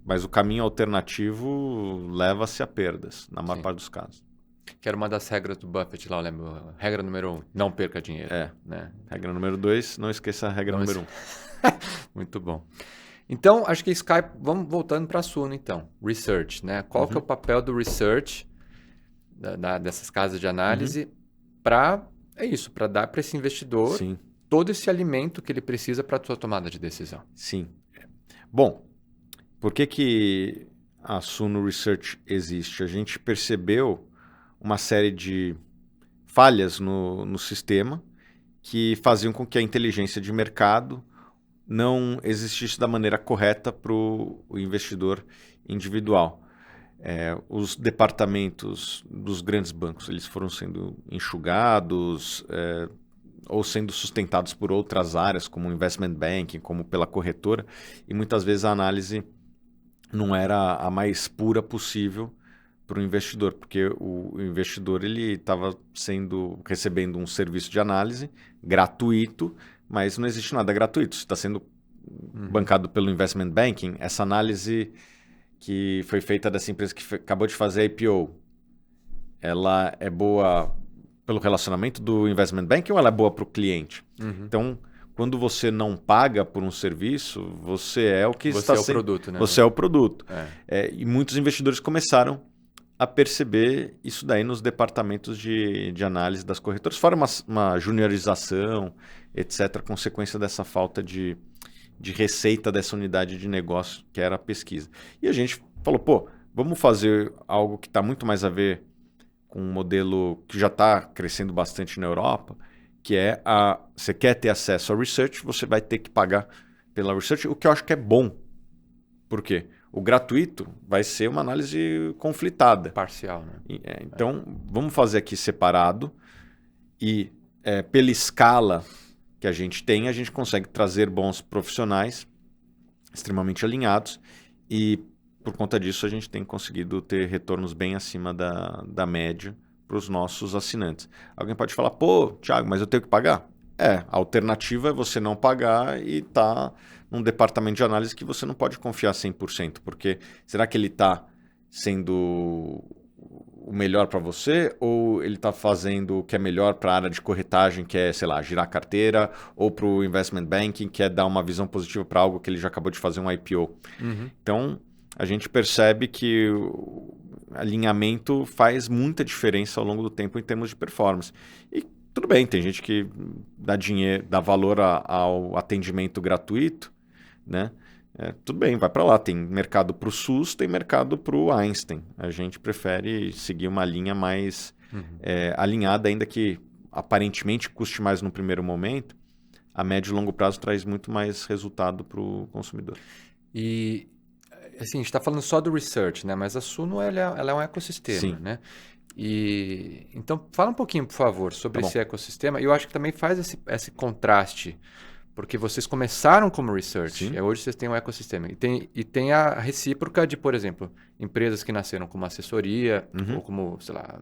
mas o caminho alternativo leva-se a perdas, na maior parte dos casos. Que era uma das regras do Buffett lá, eu lembro. Regra número 1, não perca dinheiro. Né? Regra número 2, não esqueça a regra número 1. Muito bom. Então, acho que Skype, vamos voltando para a Suno, então. Research, né? Qual que é o papel do research, dessas casas de análise, para dar para esse investidor todo esse alimento que ele precisa para a sua tomada de decisão? Sim. Bom, por que a Suno Research existe? A gente percebeu uma série de falhas no sistema que faziam com que a inteligência de mercado não existisse da maneira correta para o investidor individual. Os departamentos dos grandes bancos eles foram sendo enxugados ou sendo sustentados por outras áreas, como o investment banking, como pela corretora, e muitas vezes a análise não era a mais pura possível para o investidor, porque o investidor ele estava recebendo um serviço de análise gratuito, mas não existe nada gratuito. Se está sendo bancado pelo investment banking, essa análise que foi feita dessa empresa que acabou de fazer a IPO, ela é boa pelo relacionamento do investment banking ou ela é boa para o cliente? Então, quando você não paga por um serviço, você é o que está sendo... Você é o produto, né? Você é o produto. E muitos investidores começaram a perceber isso daí nos departamentos de análise das corretoras, fora uma juniorização, etc., consequência dessa falta de receita dessa unidade de negócio que era a pesquisa. E a gente falou, vamos fazer algo que está muito mais a ver com um modelo que já está crescendo bastante na Europa, que é você quer ter acesso ao research, você vai ter que pagar pela research, o que eu acho que é bom. Por quê? O gratuito vai ser uma análise conflitada. Parcial, né? Então, vamos fazer aqui separado e pela escala que a gente tem, a gente consegue trazer bons profissionais extremamente alinhados e por conta disso a gente tem conseguido ter retornos bem acima da média para os nossos assinantes. Alguém pode falar, pô, Thiago, mas eu tenho que pagar? A alternativa é você não pagar e estar num departamento de análise que você não pode confiar 100%, porque será que ele está sendo o melhor para você ou ele está fazendo o que é melhor para a área de corretagem, que é, sei lá, girar carteira, ou para o investment banking, que é dar uma visão positiva para algo que ele já acabou de fazer um IPO. Então, a gente percebe que o alinhamento faz muita diferença ao longo do tempo em termos de performance. E tudo bem, tem gente que dá dinheiro, dá valor ao atendimento gratuito, né? Tudo bem, vai para lá. Tem mercado para o SUS, tem mercado para o Einstein. A gente prefere seguir uma linha mais alinhada, ainda que aparentemente custe mais no primeiro momento. A médio e longo prazo traz muito mais resultado para o consumidor. E assim, a gente está falando só do research, né? Mas a Suno ela é um ecossistema, Sim. né? E então fala um pouquinho, por favor, sobre esse ecossistema. E eu acho que também faz esse contraste, porque vocês começaram como research, e hoje vocês têm um ecossistema. E tem a recíproca de, por exemplo, empresas que nasceram como assessoria, ou como, sei lá,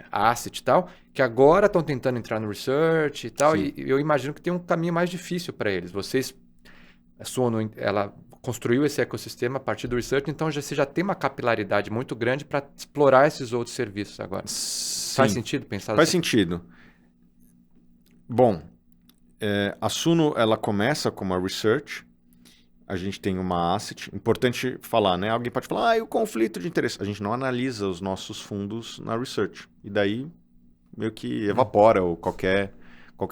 asset e tal, que agora estão tentando entrar no research e tal. Sim. E eu imagino que tem um caminho mais difícil para eles. A Suno, ela construiu esse ecossistema a partir do research, então você já tem uma capilaridade muito grande para explorar esses outros serviços agora. Sim. Faz sentido pensar Faz sentido. Bom, a Suno ela começa como a research, a gente tem uma asset, importante falar, né? Alguém pode falar, e o conflito de interesse? A gente não analisa os nossos fundos na research, e daí meio que evapora ou qualquer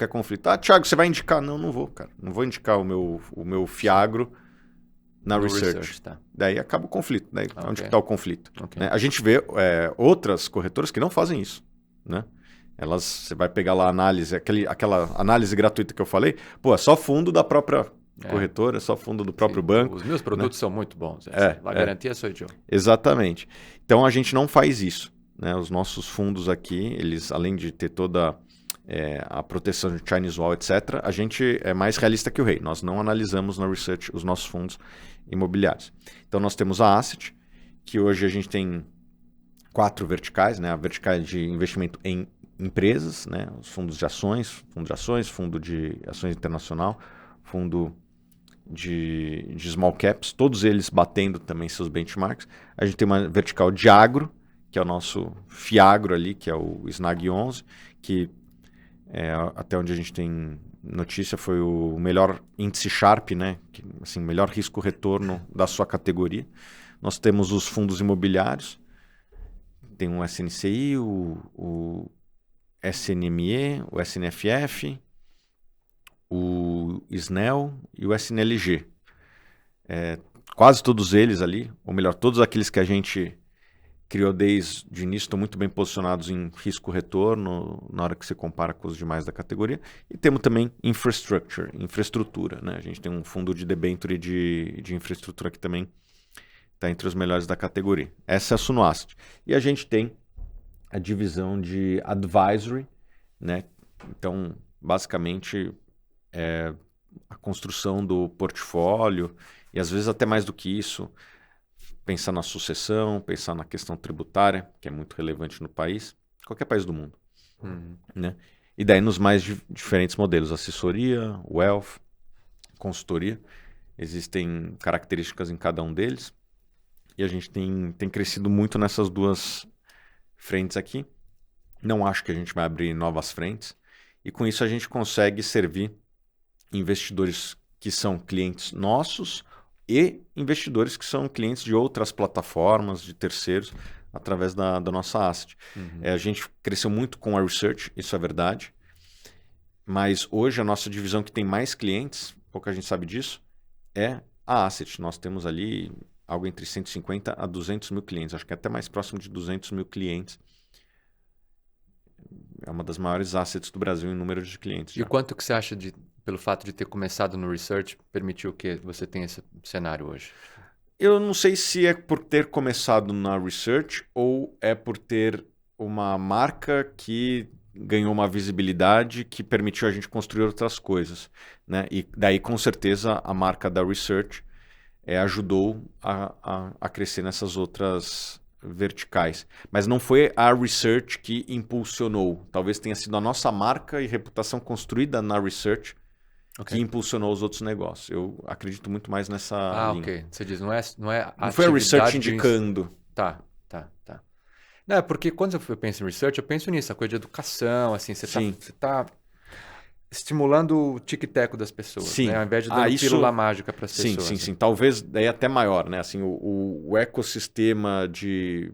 conflito. Thiago, você vai indicar? Não vou, cara. Não vou indicar o meu Fiagro na research. Tá. Daí acaba o conflito. Daí onde está o conflito? Okay. Né? A gente vê outras corretoras que não fazem isso. Né? Você vai pegar lá a análise, aquela análise gratuita que eu falei, é só fundo da própria corretora, é só fundo do próprio banco. Os meus produtos são muito bons. A garantia sou eu. Exatamente. Então a gente não faz isso. Né? Os nossos fundos aqui, eles, além de ter toda a proteção de Chinese Wall, etc., a gente é mais realista que o rei. Nós não analisamos na research os nossos fundos imobiliários. Então nós temos a Asset, que hoje a gente tem 4 verticais, né? A vertical de investimento em empresas, né? Os fundos de ações, fundo de ações internacional, fundo de small caps, todos eles batendo também seus benchmarks. A gente tem uma vertical de agro, que é o nosso Fiagro ali, que é o Snag 11, que até onde a gente tem notícia foi o melhor índice Sharpe, né? Assim, melhor risco-retorno da sua categoria. Nós temos os fundos imobiliários, tem o SNCI, o SNME, o SNFF, o SNEL e o SNLG. Quase todos eles ali, ou melhor, todos aqueles que a gente criou desde o início, estão muito bem posicionados em risco-retorno na hora que você compara com os demais da categoria. E temos também infraestrutura. Né? A gente tem um fundo de debenture de infraestrutura que também está entre os melhores da categoria. Essa é a Suno Asset. E a gente tem a divisão de advisory, né? Então, basicamente, a construção do portfólio e às vezes até mais do que isso, pensar na sucessão, pensar na questão tributária, que é muito relevante no país, qualquer país do mundo. Né? E daí nos mais diferentes modelos, assessoria, wealth, consultoria, existem características em cada um deles, e a gente tem crescido muito nessas duas frentes aqui. Não acho que a gente vai abrir novas frentes, e com isso a gente consegue servir investidores que são clientes nossos, e investidores que são clientes de outras plataformas, de terceiros, através da nossa asset. A gente cresceu muito com a research, isso é verdade, mas hoje a nossa divisão que tem mais clientes, pouca gente sabe disso, é a asset. Nós temos ali algo entre 150 a 200 mil clientes. Acho que é até mais próximo de 200 mil clientes. É uma das maiores assets do Brasil em número de clientes. E o quanto que você acha pelo fato de ter começado no research, permitiu que você tenha esse cenário hoje? Eu não sei se é por ter começado na research ou é por ter uma marca que ganhou uma visibilidade que permitiu a gente construir outras coisas, né? E daí, com certeza, a marca da research ajudou a crescer nessas outras verticais. Mas não foi a research que impulsionou. Talvez tenha sido a nossa marca e reputação construída na research que impulsionou os outros negócios. Eu acredito muito mais nessa linha. Ok. Você diz, não foi a research indicando. Tá. Não, é porque quando eu penso em research, eu penso nisso, a coisa de educação, assim, você tá estimulando o tic-tac das pessoas, sim. Né? Ao invés de dar pílula mágica para as pessoas. Sim. Talvez daí até maior, né? Assim, o ecossistema de,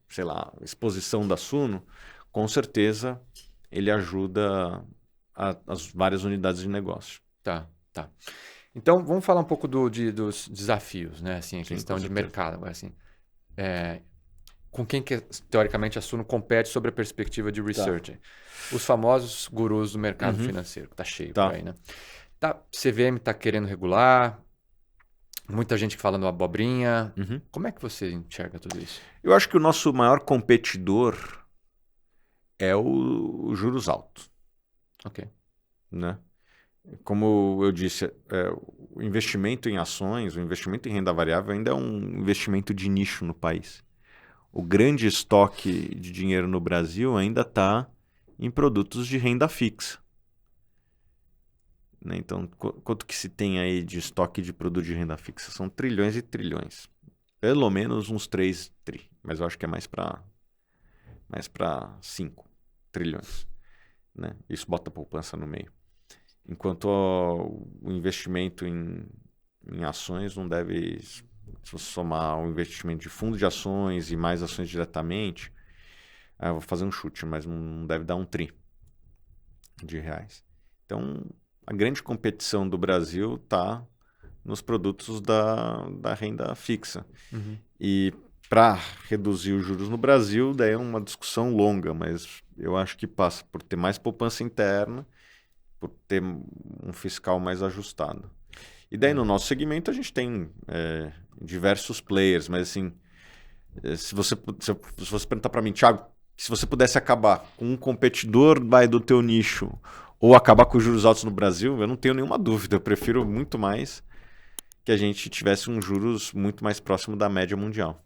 sei lá, exposição da Suno, com certeza ele ajuda as várias unidades de negócio. Tá. Então, vamos falar um pouco dos desafios, né? Assim, a questão de mercado. Agora, assim, com quem que, teoricamente, a Suno compete sobre a perspectiva de research? Os famosos gurus do mercado financeiro, que tá cheio por aí, né? CVM está querendo regular, muita gente falando abobrinha. Como é que você enxerga tudo isso? Eu acho que o nosso maior competidor é o juros altos. Ok. Né? Como eu disse, o investimento em ações, o investimento em renda variável ainda é um investimento de nicho no país. O grande estoque de dinheiro no Brasil ainda está em produtos de renda fixa. Né? Então, quanto que se tem aí de estoque de produto de renda fixa? São trilhões e trilhões. Pelo menos uns 3 tri, mas eu acho que é mais para 5 trilhões. Né? Isso bota a poupança no meio. Enquanto o investimento em ações não deve... Se você somar o investimento de fundo de ações e mais ações diretamente, eu vou fazer um chute, mas não deve dar um tri de reais. Então, a grande competição do Brasil está nos produtos da renda fixa. E para reduzir os juros no Brasil, daí é uma discussão longa, mas eu acho que passa por ter mais poupança interna, por ter um fiscal mais ajustado. E daí no nosso segmento a gente tem diversos players, mas assim, se você perguntar para mim, Thiago, se você pudesse acabar com um competidor do teu nicho ou acabar com os juros altos no Brasil, eu não tenho nenhuma dúvida, eu prefiro muito mais que a gente tivesse um juros muito mais próximo da média mundial.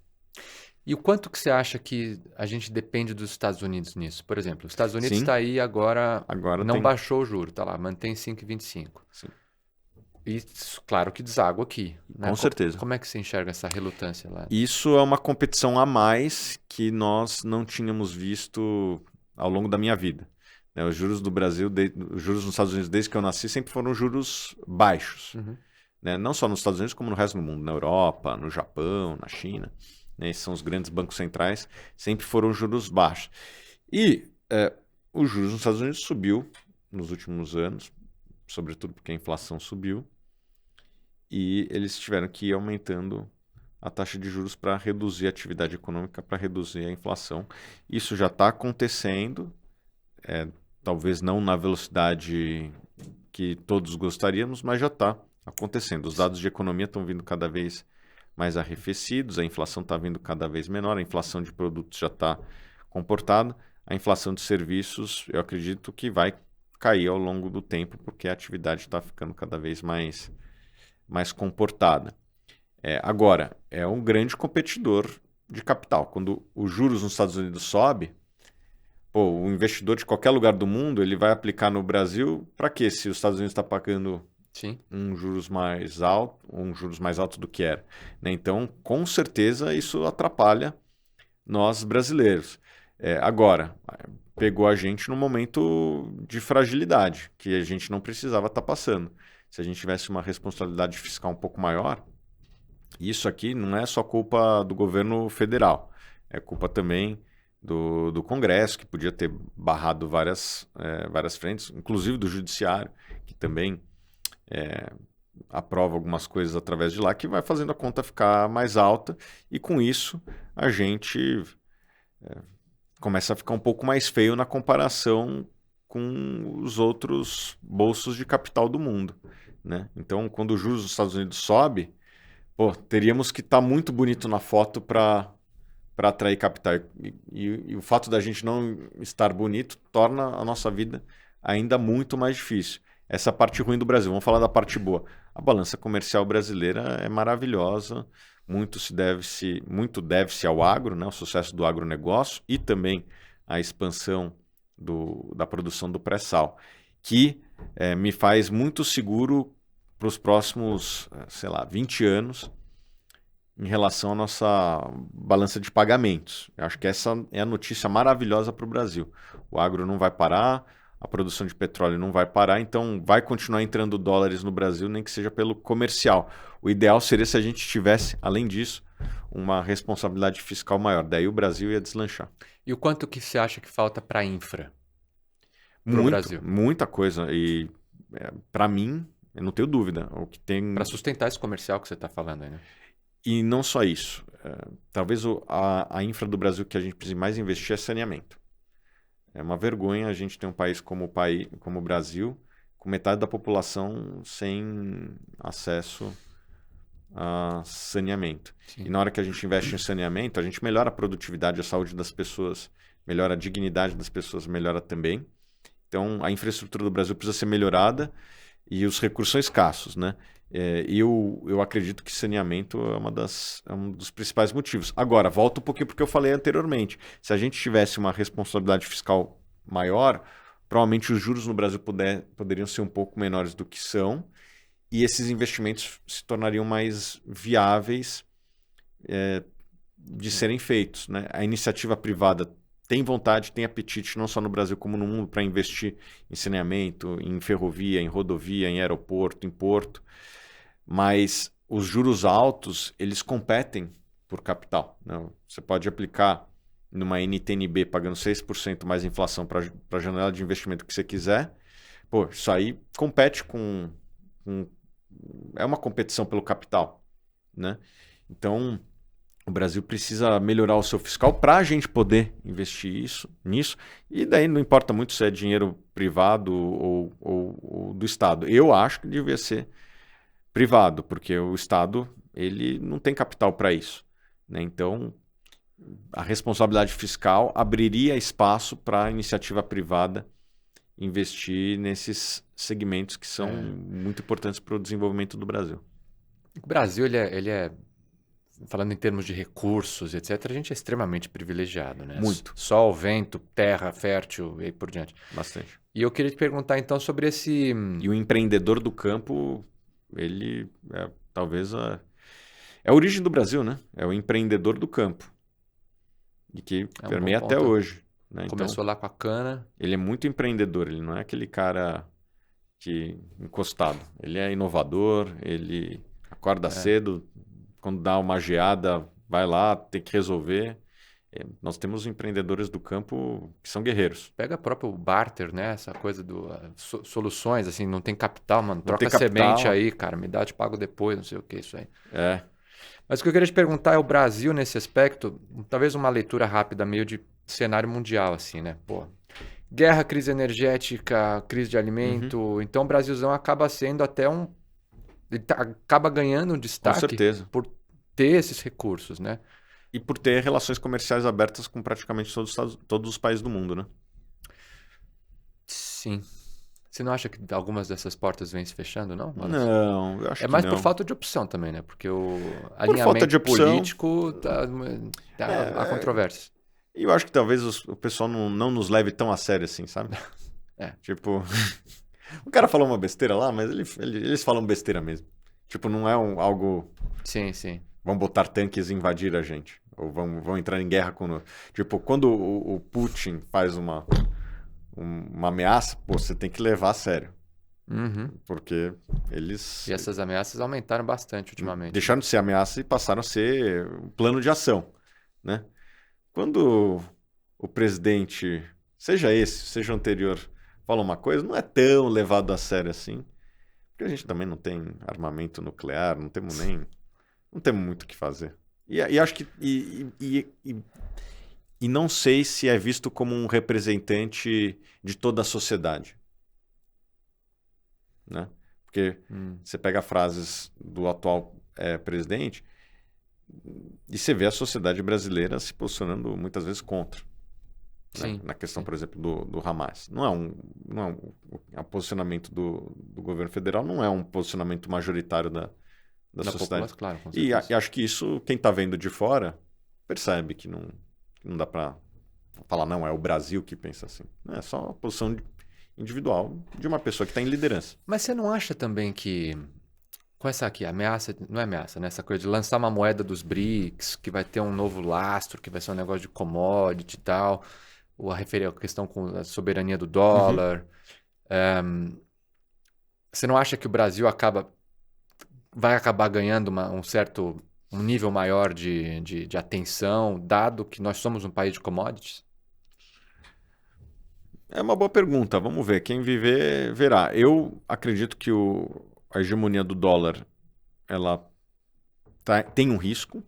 E o quanto que você acha que a gente depende dos Estados Unidos nisso? Por exemplo, os Estados Unidos está aí agora não baixou o juro, está lá, mantém 5,25. Sim. E claro que deságua aqui. Né? Com certeza. Como é que você enxerga essa relutância lá? Isso é uma competição a mais que nós não tínhamos visto ao longo da minha vida. Os juros do Brasil, os juros nos Estados Unidos desde que eu nasci sempre foram juros baixos. Né? Não só nos Estados Unidos como no resto do mundo, na Europa, no Japão, na China. Né? Esses são os grandes bancos centrais, sempre foram juros baixos. E os juros nos Estados Unidos subiu nos últimos anos, sobretudo porque a inflação subiu. E eles tiveram que ir aumentando a taxa de juros para reduzir a atividade econômica, para reduzir a inflação. Isso já está acontecendo, talvez não na velocidade que todos gostaríamos, mas já está acontecendo. Os dados de economia estão vindo cada vez mais arrefecidos, a inflação está vindo cada vez menor, a inflação de produtos já está comportada, a inflação de serviços eu acredito que vai cair ao longo do tempo, porque a atividade está ficando cada vez mais comportada. Agora, é um grande competidor de capital. Quando os juros nos Estados Unidos sobe, o investidor de qualquer lugar do mundo ele vai aplicar no Brasil para quê? Se os Estados Unidos está pagando um juros mais alto do que era. Né? Então, com certeza, isso atrapalha nós brasileiros. Agora, pegou a gente num momento de fragilidade, que a gente não precisava estar passando. Se a gente tivesse uma responsabilidade fiscal um pouco maior, isso aqui não é só culpa do governo federal, é culpa também do Congresso, que podia ter barrado várias frentes, inclusive do Judiciário, que também aprova algumas coisas através de lá que vai fazendo a conta ficar mais alta e com isso a gente começa a ficar um pouco mais feio na comparação com os outros bolsos de capital do mundo, né? Então, quando o juros dos Estados Unidos sobe, teríamos que estar muito bonito na foto para atrair capital. E o fato da gente não estar bonito torna a nossa vida ainda muito mais difícil. Essa é a parte ruim do Brasil. Vamos falar da parte boa. A balança comercial brasileira é maravilhosa. Muito deve-se ao agro, né? O sucesso do agronegócio e também a expansão da produção do pré-sal, que me faz muito seguro para os próximos, 20 anos em relação à nossa balança de pagamentos. Eu acho que essa é a notícia maravilhosa para o Brasil. O agro não vai parar, a produção de petróleo não vai parar, então vai continuar entrando dólares no Brasil, nem que seja pelo comercial. O ideal seria se a gente tivesse, além disso, uma responsabilidade fiscal maior. Daí o Brasil ia deslanchar. E o quanto que você acha que falta para a infra no Brasil? Muita coisa. E para mim, eu não tenho dúvida. O que tem para sustentar esse comercial que você está falando aí, né? E não só isso. Talvez a infra do Brasil que a gente precisa mais investir é saneamento. É uma vergonha a gente ter um país como o Brasil, com metade da população sem acesso a saneamento. Sim. E na hora que a gente investe em saneamento, a gente melhora a produtividade, a saúde das pessoas, melhora a dignidade das pessoas, melhora também. Então, a infraestrutura do Brasil precisa ser melhorada e os recursos são escassos, né? E eu acredito que saneamento é um dos principais motivos. Agora, volta um pouquinho porque eu falei anteriormente. Se a gente tivesse uma responsabilidade fiscal maior, provavelmente os juros no Brasil poderiam ser um pouco menores do que são e esses investimentos se tornariam mais viáveis de serem feitos, né? A iniciativa privada tem vontade, tem apetite, não só no Brasil como no mundo, para investir em saneamento, em ferrovia, em rodovia, em aeroporto, em porto. Mas os juros altos, eles competem por capital, né? Você pode aplicar numa NTNB pagando 6% mais inflação para a janela de investimento que você quiser. Isso aí compete é uma competição pelo capital, né? Então, o Brasil precisa melhorar o seu fiscal para a gente poder investir nisso. E daí não importa muito se é dinheiro privado ou do Estado. Eu acho que devia ser privado, porque o Estado ele não tem capital para isso, né? Então, a responsabilidade fiscal abriria espaço para a iniciativa privada investir nesses segmentos que são muito importantes para o desenvolvimento do Brasil. O Brasil, ele é, falando em termos de recursos, etc., a gente é extremamente privilegiado, né? Muito. Sol, vento, terra fértil e por diante. Bastante. E eu queria te perguntar, então, sobre esse... E o empreendedor do campo, ele talvez é a origem do Brasil, né? É o empreendedor do campo. E que permeia até hoje. Né? Começou lá com a cana. Ele é muito empreendedor, ele não é aquele cara encostado. Ele é inovador, ele acorda cedo, quando dá uma geada, vai lá, tem que resolver. Nós temos empreendedores do campo que são guerreiros. Pega próprio barter, né? Essa coisa do soluções, assim, não tem capital, mano. Troca semente aí, cara, me dá, te pago depois, não sei o que, isso aí. Mas o que eu queria te perguntar é o Brasil nesse aspecto, talvez uma leitura rápida, meio de cenário mundial, assim, né? Guerra, crise energética, crise de alimento. Então o Brasilzão acaba sendo até ele acaba ganhando um destaque com certeza, por ter esses recursos, né? E por ter relações comerciais abertas com praticamente todos os países do mundo, né? Sim. Você não acha que algumas dessas portas vêm se fechando, não? Não, eu acho que não. É mais por falta de opção também, né? Porque o alinhamento político há controvérsias. E eu acho que talvez o pessoal não nos leve tão a sério assim, sabe? Tipo, o cara falou uma besteira lá, mas eles falam besteira mesmo. Tipo, não é algo... Sim, sim. Vão botar tanques e invadir a gente. Ou vão entrar em guerra conosco. Tipo, quando o Putin faz uma ameaça, você tem que levar a sério. Uhum. Porque eles... E essas ameaças aumentaram bastante ultimamente. Deixaram de ser ameaça e passaram a ser um plano de ação, né? Quando o presidente, seja esse, seja o anterior, fala uma coisa, não é tão levado a sério assim. Porque a gente também não tem armamento nuclear, não temos muito o que fazer. E acho que e não sei se é visto como um representante de toda a sociedade, né? Porque você pega frases do atual presidente e você vê a sociedade brasileira se posicionando muitas vezes contra. Né? Na questão, por exemplo, do Hamas. Não é um posicionamento do governo federal, não é um posicionamento majoritário da sociedade. População, claro, e acho que isso, quem está vendo de fora, percebe que não dá para falar, não, é o Brasil que pensa assim. É só uma posição individual de uma pessoa que está em liderança. Mas você não acha também que com essa aqui, ameaça, não é ameaça, né? Essa coisa de lançar uma moeda dos BRICS, que vai ter um novo lastro, que vai ser um negócio de commodity e tal, ou a questão com a soberania do dólar. Você não acha que o Brasil vai acabar ganhando um nível maior de atenção, dado que nós somos um país de commodities? É uma boa pergunta. Vamos ver. Quem viver, verá. Eu acredito que a hegemonia do dólar ela tem um risco,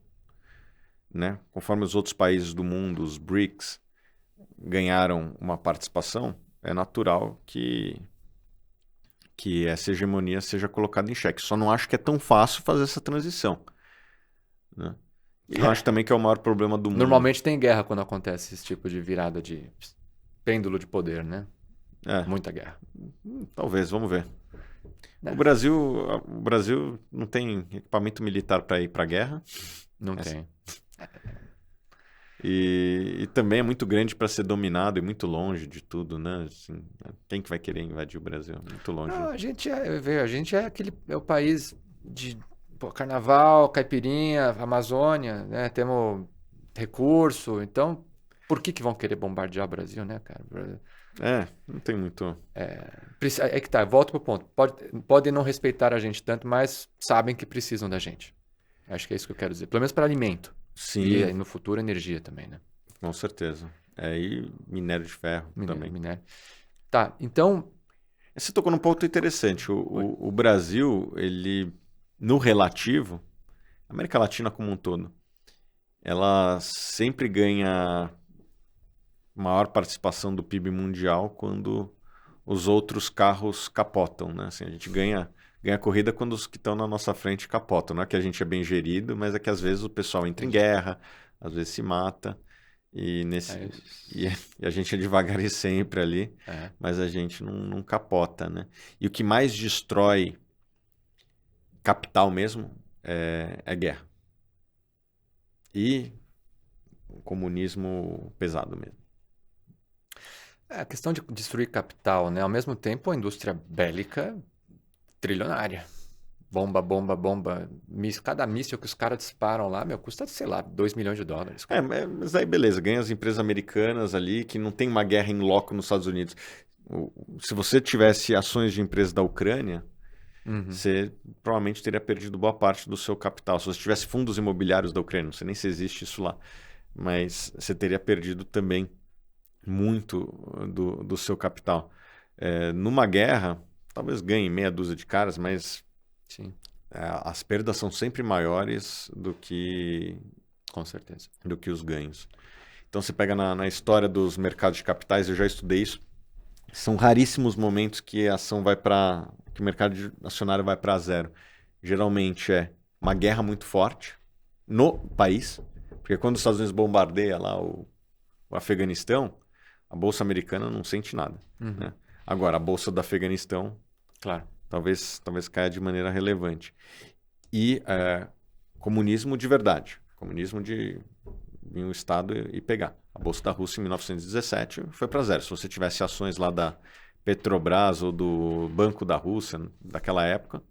né? Conforme os outros países do mundo, os BRICS, ganharam uma participação, é natural que essa hegemonia seja colocada em xeque. Só não acho que é tão fácil fazer essa transição, né? E eu acho também que é o maior problema do mundo. Normalmente tem guerra quando acontece esse tipo de virada de pêndulo de poder, né? Muita guerra. Talvez, vamos ver. O Brasil não tem equipamento militar para ir para a guerra. Não tem. E também é muito grande para ser dominado e muito longe de tudo, né? Assim, quem que vai querer invadir o Brasil? Muito longe. Não, a gente é o país de carnaval, caipirinha, Amazônia, né? Temos recurso, então por que vão querer bombardear o Brasil, né, cara? Não tem muito. É que tá, volto pro ponto. Podem não respeitar a gente tanto, mas sabem que precisam da gente. Acho que é isso que eu quero dizer. Pelo menos para alimento. Sim. E no futuro, energia também, né? Com certeza. E minério de ferro também. Minério. Tá, então... Você tocou num ponto interessante. O Brasil, ele, no relativo, a América Latina como um todo, ela sempre ganha maior participação do PIB mundial quando os outros carros capotam, né? Assim, a gente ganha corrida quando os que estão na nossa frente capotam. Não é que a gente é bem gerido, mas é que às vezes o pessoal entra em guerra, às vezes se mata. E a gente é devagar e sempre ali, mas a gente não capota, né? E o que mais destrói capital mesmo é guerra. E o comunismo pesado mesmo. A questão de destruir capital, né? Ao mesmo tempo, a indústria bélica trilionária. Bomba. Cada míssil que os caras disparam lá, custa, sei lá, 2 milhões de dólares. Mas aí beleza, ganha as empresas americanas ali, que não tem uma guerra em loco nos Estados Unidos. Se você tivesse ações de empresas da Ucrânia, você provavelmente teria perdido boa parte do seu capital. Se você tivesse fundos imobiliários da Ucrânia, não sei nem se existe isso lá, mas você teria perdido também muito do seu capital. Numa guerra, talvez ganhe meia dúzia de caras, mas sim, as perdas são sempre maiores do que... Com certeza. Do que os ganhos. Então você pega na história dos mercados de capitais, eu já estudei isso, são raríssimos momentos que a ação que o mercado acionário vai para zero. Geralmente é uma guerra muito forte no país, porque quando os Estados Unidos bombardeia lá o Afeganistão, a bolsa americana não sente nada, né? Agora, a bolsa do Afeganistão, claro, talvez caia de maneira relevante. E comunismo de verdade. Comunismo de vir um Estado e pegar. A bolsa da Rússia em 1917 foi para zero. Se você tivesse ações lá da Petrobras ou do Banco da Rússia, daquela época,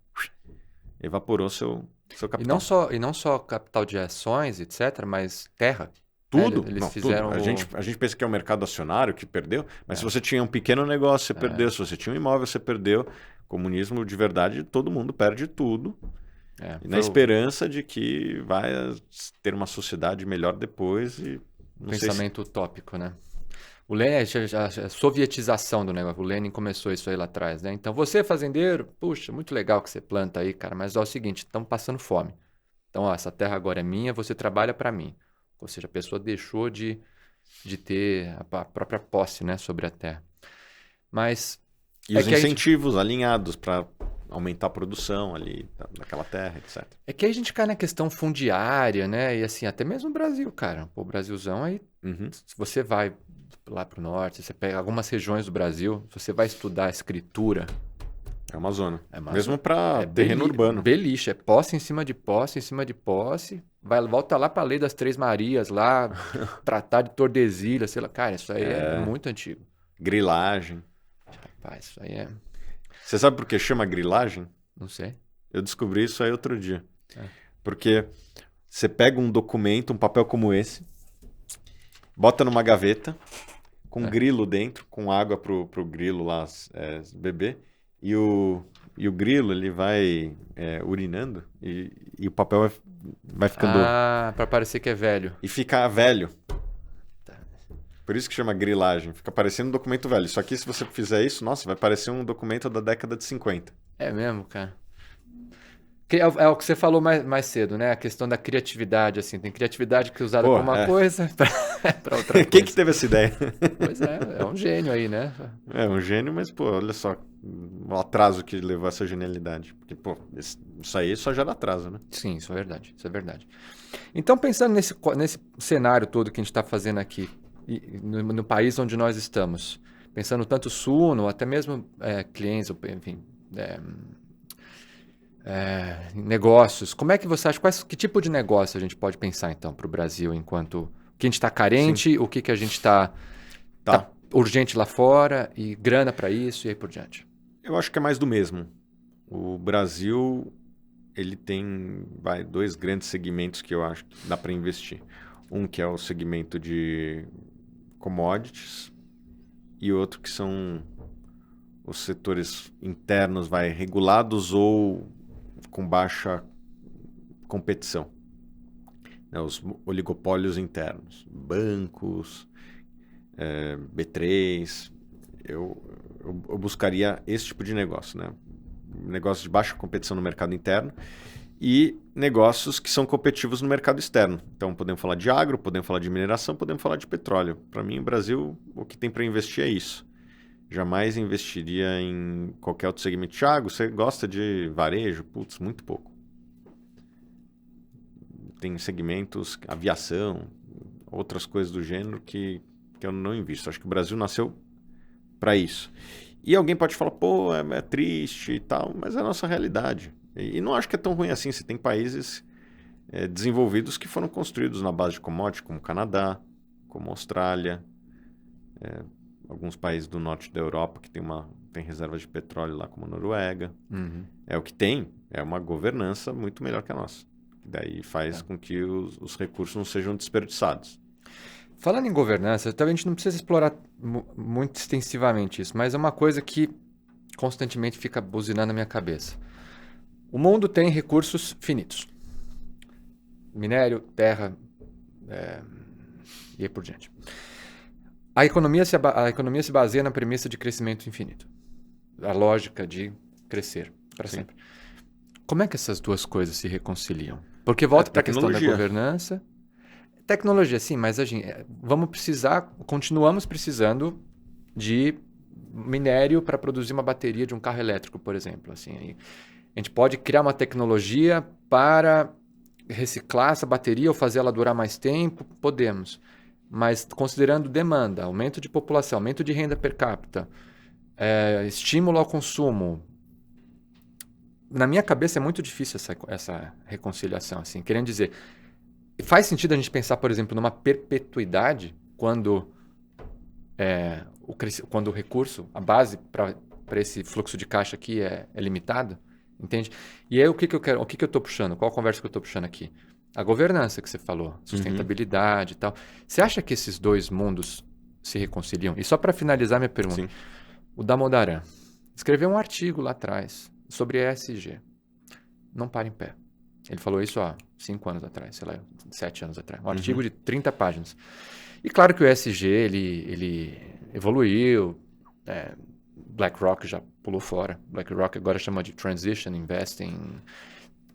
evaporou seu capital. E não só capital de ações, etc., mas terra. Tudo. Eles fizeram tudo. A gente pensa que é o mercado acionário que perdeu, mas se você tinha um pequeno negócio, você perdeu. Se você tinha um imóvel, você perdeu. Comunismo de verdade, todo mundo perde tudo. Na esperança de que vai ter uma sociedade melhor depois. E pensamento utópico, né? O Lenin, a sovietização do negócio, o Lenin começou isso aí lá atrás, né? Então, você, fazendeiro, puxa, muito legal que você planta aí, cara, mas é o seguinte, estamos passando fome. Então, ó, essa terra agora é minha, você trabalha para mim. Ou seja, a pessoa deixou de ter a própria posse, né, sobre a terra. Mas... E os incentivos alinhados para aumentar a produção ali naquela terra, etc. É que aí a gente cai na questão fundiária, né? E assim, até mesmo o Brasil, cara. O Brasilzão aí, se você vai lá pro norte, você pega algumas regiões do Brasil, se você vai estudar a escritura... É uma zona. Mesmo para terreno urbano. Beliche, é posse em cima de posse, em cima de posse. Volta lá para a Lei das Três Marias, lá, Tratado de Tordesilhas, sei lá. Cara, isso aí é muito antigo. Grilagem. Rapaz, isso aí é... Você sabe por que chama grilagem? Não sei. Eu descobri isso aí outro dia. Porque você pega um documento, um papel como esse, bota numa gaveta, com um grilo dentro, com água pro grilo lá beber, e o grilo ele vai urinando e o papel vai ficando... Ah, para parecer que é velho. E fica velho. Por isso que chama grilagem. Fica parecendo um documento velho. Só que se você fizer isso, nossa, vai parecer um documento da década de 50. É mesmo, cara. É o que você falou mais cedo, né? A questão da criatividade, assim. Tem criatividade que é usada para uma coisa, para outra coisa. Quem que teve essa ideia? Pois é um gênio aí, né? É um gênio, mas, pô, olha só o atraso que levou essa genialidade. Porque, pô, isso aí só gera atraso, né? Sim, isso é verdade. Isso é verdade. Então, pensando nesse cenário todo que a gente está fazendo aqui, no país onde nós estamos, pensando tanto Suno, até mesmo clientes, enfim, negócios, como é que você acha, que tipo de negócio a gente pode pensar então para o Brasil enquanto o que a gente está carente, Sim. O que a gente está urgente lá fora e grana para isso e aí por diante? Eu acho que é mais do mesmo. O Brasil ele tem dois grandes segmentos que eu acho que dá para investir. Um que é o segmento de commodities e outro que são os setores internos regulados ou com baixa competição, né? Os oligopólios internos, bancos, B3, eu buscaria esse tipo de negócio, né? Negócios de baixa competição no mercado interno e negócios que são competitivos no mercado externo. Então, podemos falar de agro, podemos falar de mineração, podemos falar de petróleo. Para mim, o Brasil, o que tem para investir é isso. Jamais investiria em qualquer outro segmento. Thiago, você gosta de varejo? Putz, muito pouco. Tem segmentos, aviação, outras coisas do gênero que eu não invisto. Acho que o Brasil nasceu para isso. E alguém pode falar, pô, é triste e tal, mas é a nossa realidade. E não acho que é tão ruim assim. Você tem países desenvolvidos que foram construídos na base de commodity, como o Canadá, como a Austrália, alguns países do norte da Europa que tem reservas de petróleo lá, como a Noruega. É o que tem, é uma governança muito melhor que a nossa. Daí faz com que os recursos não sejam desperdiçados. Falando em governança, talvez a gente não precisa explorar muito extensivamente isso, mas é uma coisa que constantemente fica buzinando na minha cabeça. O mundo tem recursos finitos. Minério, terra, e aí por diante. A economia se baseia na premissa de crescimento infinito. A lógica de crescer para sempre. Como é que essas duas coisas se reconciliam? Porque volta para a questão da governança. Tecnologia, sim, mas a gente, continuamos precisando de minério para produzir uma bateria de um carro elétrico, por exemplo. Assim, a gente pode criar uma tecnologia para reciclar essa bateria ou fazer ela durar mais tempo? Podemos. Mas considerando demanda, aumento de população, aumento de renda per capita, estímulo ao consumo, na minha cabeça é muito difícil essa reconciliação. Assim, querendo dizer, faz sentido a gente pensar, por exemplo, numa perpetuidade quando o recurso, a base para esse fluxo de caixa aqui é limitado? Entende? E aí o que eu quero, o que eu estou puxando? Qual a conversa que eu estou puxando aqui? A governança que você falou, sustentabilidade e tal. Você acha que esses dois mundos se reconciliam? E só para finalizar minha pergunta, Sim. O Damodaran escreveu um artigo lá atrás sobre ESG. Não para em pé. Ele falou isso há 5 anos atrás, sei lá, 7 anos atrás. Um artigo de 30 páginas. E claro que o ESG, ele evoluiu, BlackRock já pulou fora, BlackRock agora chama de Transition Investing,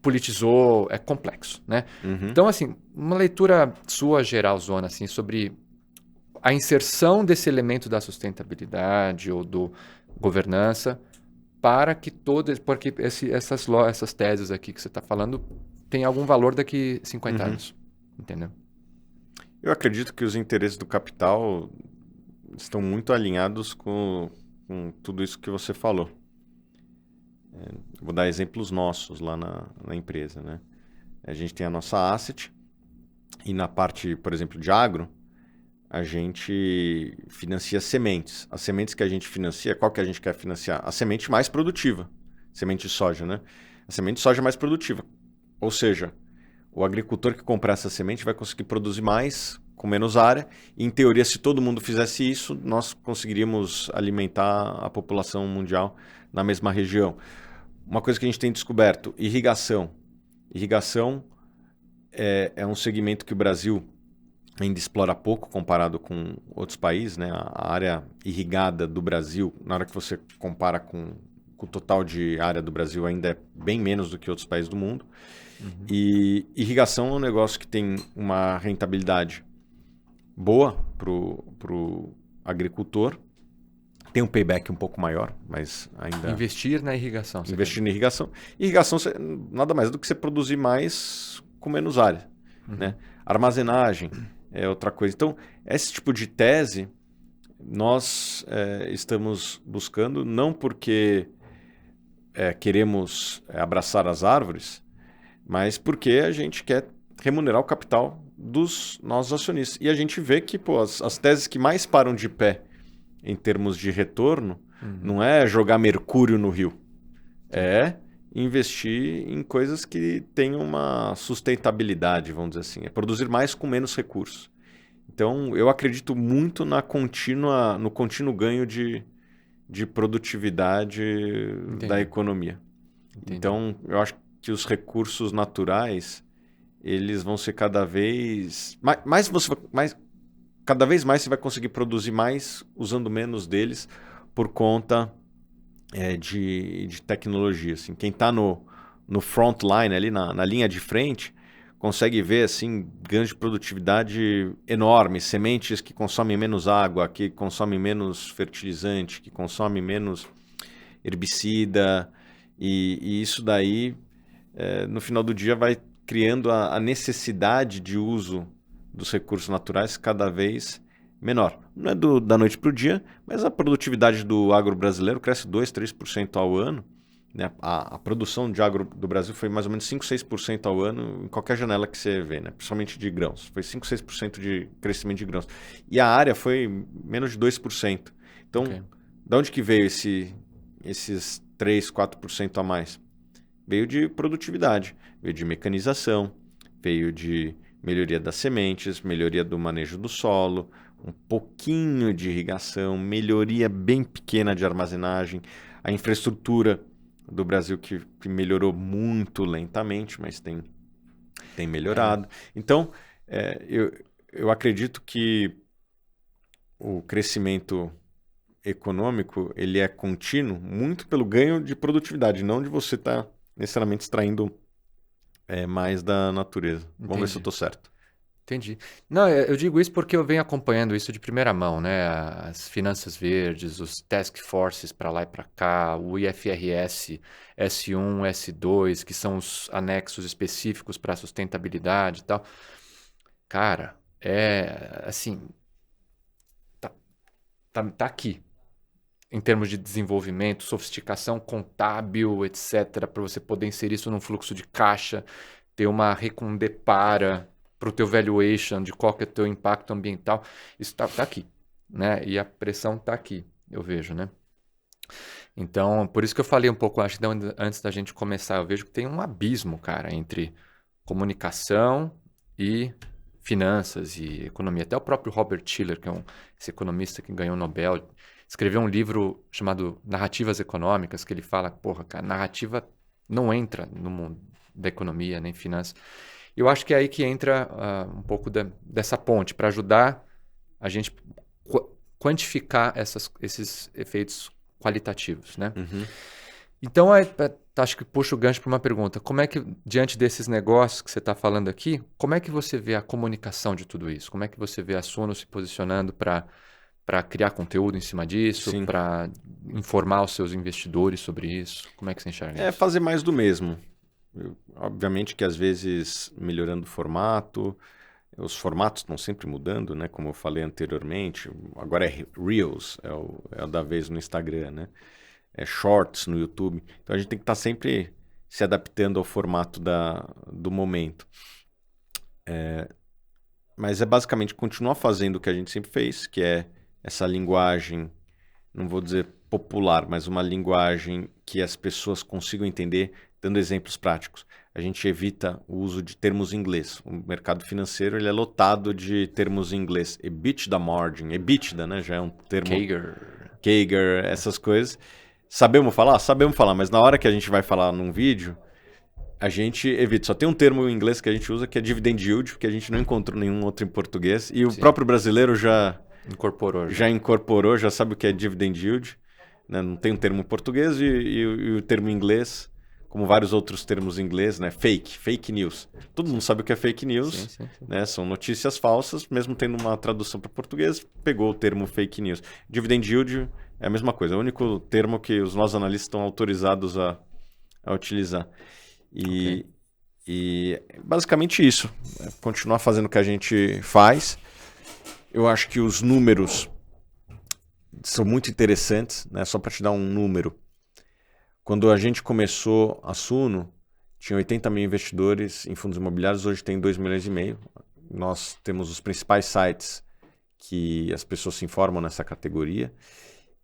politizou, é complexo, né? Então, assim, uma leitura sua geral, Zona, assim, sobre a inserção desse elemento da sustentabilidade ou do governança para que porque essas teses aqui que você está falando tem algum valor daqui 50 anos, entendeu? Eu acredito que os interesses do capital estão muito alinhados com tudo isso que você falou. Vou dar exemplos nossos lá na empresa, né? A gente tem a nossa asset e na parte, por exemplo, de agro, a gente financia sementes. As sementes que a gente financia, qual que a gente quer financiar? A semente mais produtiva, semente de soja, né? A semente de soja mais produtiva. Ou seja, o agricultor que comprar essa semente vai conseguir produzir mais com menos área. E, em teoria, se todo mundo fizesse isso, nós conseguiríamos alimentar a população mundial na mesma região. Uma coisa que a gente tem descoberto, irrigação. Irrigação é um segmento que o Brasil ainda explora pouco comparado com outros países, né? A área irrigada do Brasil, na hora que você compara com o total de área do Brasil, ainda é bem menos do que outros países do mundo. E irrigação é um negócio que tem uma rentabilidade boa para o agricultor. Tem um payback um pouco maior, mas ainda... Investir na irrigação. Investir na irrigação. Irrigação nada mais do que você produzir mais com menos área. Né? Armazenagem é outra coisa. Então, esse tipo de tese nós estamos buscando, não porque queremos abraçar as árvores, mas porque a gente quer remunerar o capital dos nossos acionistas. E a gente vê que as teses que mais param de pé em termos de retorno não é jogar mercúrio no rio, é investir em coisas que tenham uma sustentabilidade, vamos dizer assim, é produzir mais com menos recursos. Então, eu acredito muito no contínuo ganho de produtividade da economia. Entendi. Então, eu acho que os recursos naturais, eles vão ser cada vez cada vez mais você vai conseguir produzir mais usando menos deles por conta de tecnologia. Assim. Quem está no front line, ali na linha de frente, consegue ver assim, ganhos de produtividade enormes, sementes que consomem menos água, que consomem menos fertilizante, que consomem menos herbicida, e isso daí, no final do dia, vai criando a necessidade de uso dos recursos naturais cada vez menor. Não é da noite para o dia, mas a produtividade do agro brasileiro cresce 2-3% ao ano. Né? A produção de agro do Brasil foi mais ou menos 5-6% ao ano em qualquer janela que você vê, né? Principalmente de grãos. Foi 5-6% de crescimento de grãos. E a área foi menos de 2%. Então, de onde que veio esses 3-4% a mais? Veio de produtividade, veio de mecanização, veio de melhoria das sementes, melhoria do manejo do solo, um pouquinho de irrigação, melhoria bem pequena de armazenagem, a infraestrutura do Brasil que melhorou muito lentamente, mas tem melhorado. Então, eu acredito que o crescimento econômico ele é contínuo muito pelo ganho de produtividade, não de você estar necessariamente extraindo mais da natureza. Entendi. Vamos ver se eu estou certo. Entendi. Não, eu digo isso porque eu venho acompanhando isso de primeira mão, né? As finanças verdes, os task forces para lá e para cá, o IFRS S1, S2, que são os anexos específicos para sustentabilidade e tal. Cara, assim, tá aqui. Em termos de desenvolvimento, sofisticação contábil, etc., para você poder inserir isso num fluxo de caixa, ter uma recondepara para o teu valuation de qual que é o teu impacto ambiental, isso tá aqui, né? E a pressão tá aqui, eu vejo, né? Então, por isso que eu falei um pouco, acho que antes da gente começar, eu vejo que tem um abismo, cara, entre comunicação e finanças e economia. Até o próprio Robert Shiller, que é esse economista que ganhou o Nobel, escreveu um livro chamado Narrativas Econômicas, que ele fala, porra, cara, narrativa não entra no mundo da economia, nem finanças. Eu acho que é aí que entra um pouco dessa ponte, para ajudar a gente quantificar esses efeitos qualitativos, né? Uhum. Então, acho que puxa o gancho para uma pergunta. Como é que, diante desses negócios que você está falando aqui, como é que você vê a comunicação de tudo isso? Como é que você vê a Suno se posicionando para criar conteúdo em cima disso, para informar os seus investidores sobre isso? Como é que você enxerga isso? É fazer mais do mesmo. Obviamente que às vezes melhorando o formato, os formatos estão sempre mudando, né? Como eu falei anteriormente, agora é Reels, é o da vez no Instagram, né? É Shorts no YouTube. Então a gente tem que estar sempre se adaptando ao formato do momento. Mas é basicamente continuar fazendo o que a gente sempre fez, que é essa linguagem, não vou dizer popular, mas uma linguagem que as pessoas consigam entender, dando exemplos práticos. A gente evita o uso de termos em inglês. O mercado financeiro ele é lotado de termos em inglês. EBITDA margin, EBITDA, né? Já é um termo... CAGR, essas coisas. Sabemos falar? Sabemos falar, mas na hora que a gente vai falar num vídeo, a gente evita. Só tem um termo em inglês que a gente usa, que é dividend yield, que a gente não encontrou nenhum outro em português. E o próprio brasileiro já incorporou, já sabe o que é dividend yield. Né? Não tem um termo em português e o termo em inglês, como vários outros termos em inglês, né? Fake news. Todo mundo sabe o que é fake news. Sim. Né? São notícias falsas, mesmo tendo uma tradução para português, pegou o termo fake news. Dividend yield é a mesma coisa, é o único termo que os nossos analistas estão autorizados a utilizar. E basicamente isso, é continuar fazendo o que a gente faz. Eu acho que os números são muito interessantes, né? Só para te dar um número. Quando a gente começou a Suno, tinha 80 mil investidores em fundos imobiliários, hoje tem 2,5 milhões. Nós temos os principais sites que as pessoas se informam nessa categoria.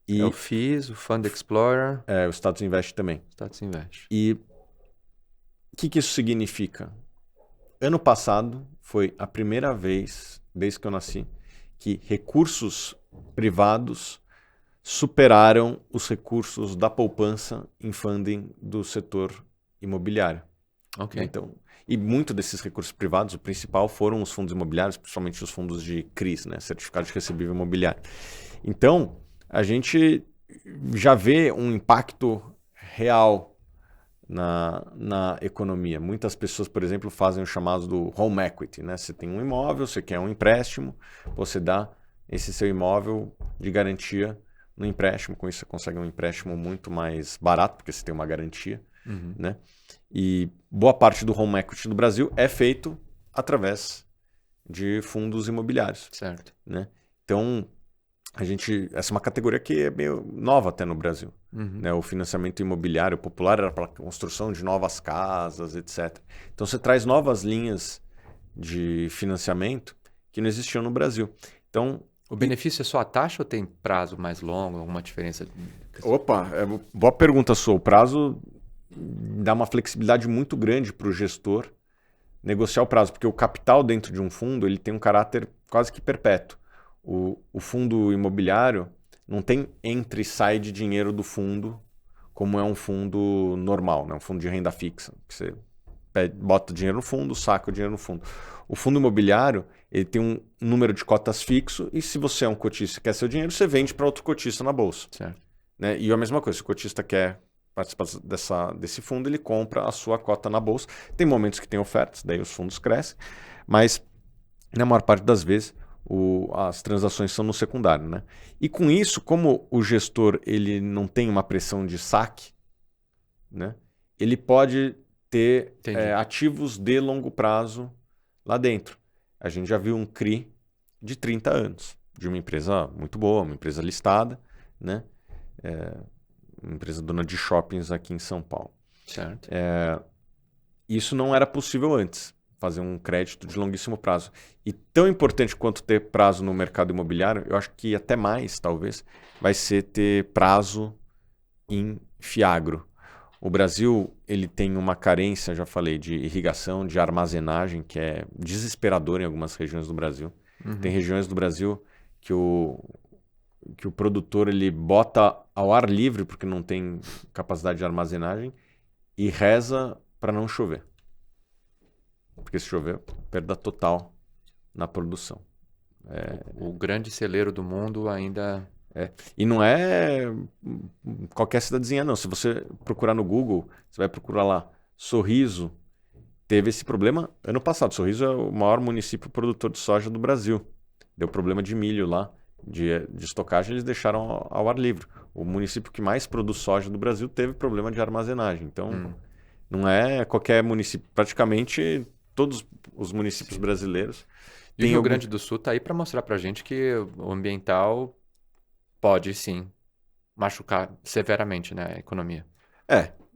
E o FIIs, o Fund Explorer. O Status Invest também. Status Invest. E o que isso significa? Ano passado foi a primeira vez, desde que eu nasci, que recursos privados superaram os recursos da poupança em funding do setor imobiliário. Okay. Então, e muito desses recursos privados, o principal foram os fundos imobiliários, principalmente os fundos de CRIs, né? Certificado de Recebível Imobiliário. Então, a gente já vê um impacto real na economia. Muitas pessoas, por exemplo, fazem o chamado do home equity, né? Você tem um imóvel, você quer um empréstimo, você dá esse seu imóvel de garantia no empréstimo. Com isso você consegue um empréstimo muito mais barato, porque você tem uma garantia. Né? E boa parte do home equity do Brasil é feito através de fundos imobiliários. Certo. Né? Então, essa é uma categoria que é meio nova até no Brasil. Né? O financiamento imobiliário popular era para a construção de novas casas, etc. Então você traz novas linhas de financiamento que não existiam no Brasil. Então, o benefício é só a taxa ou tem prazo mais longo, alguma diferença? Opa, boa pergunta sua. O prazo dá uma flexibilidade muito grande para o gestor negociar o prazo, porque o capital dentro de um fundo ele tem um caráter quase que perpétuo. O fundo imobiliário não tem entra e sai de dinheiro do fundo como é um fundo normal, né? Um fundo de renda fixa. Você bota dinheiro no fundo, saca o dinheiro no fundo. O fundo imobiliário ele tem um número de cotas fixo e se você é um cotista e quer seu dinheiro, você vende para outro cotista na bolsa. Certo. Né? E a mesma coisa, se o cotista quer participar desse fundo, ele compra a sua cota na bolsa. Tem momentos que tem ofertas, daí os fundos crescem, mas na maior parte das vezes as transações são no secundário. Né? E com isso, como o gestor ele não tem uma pressão de saque, né? Ele pode ter ativos de longo prazo lá dentro. A gente já viu um CRI de 30 anos, de uma empresa muito boa, uma empresa listada, né? Uma empresa dona de shoppings aqui em São Paulo. Certo. Isso não era possível antes, fazer um crédito de longuíssimo prazo. E tão importante quanto ter prazo no mercado imobiliário, eu acho que até mais, talvez, vai ser ter prazo em fiagro. O Brasil ele tem uma carência, já falei, de irrigação, de armazenagem, que é desesperador em algumas regiões do Brasil. Tem regiões do Brasil que o produtor ele bota ao ar livre, porque não tem capacidade de armazenagem, e reza para não chover. Porque se chover, perda total na produção. O grande celeiro do mundo ainda... E não é qualquer cidadezinha, não. Se você procurar no Google, você vai procurar lá, Sorriso, teve esse problema ano passado. Sorriso é o maior município produtor de soja do Brasil. Deu problema de milho lá, de estocagem, eles deixaram ao ar livre. O município que mais produz soja do Brasil teve problema de armazenagem. Então, não é qualquer município. Praticamente todos os municípios brasileiros. E o Rio Grande do Sul está aí para mostrar para a gente que o ambiental pode, sim, machucar severamente, né, a economia.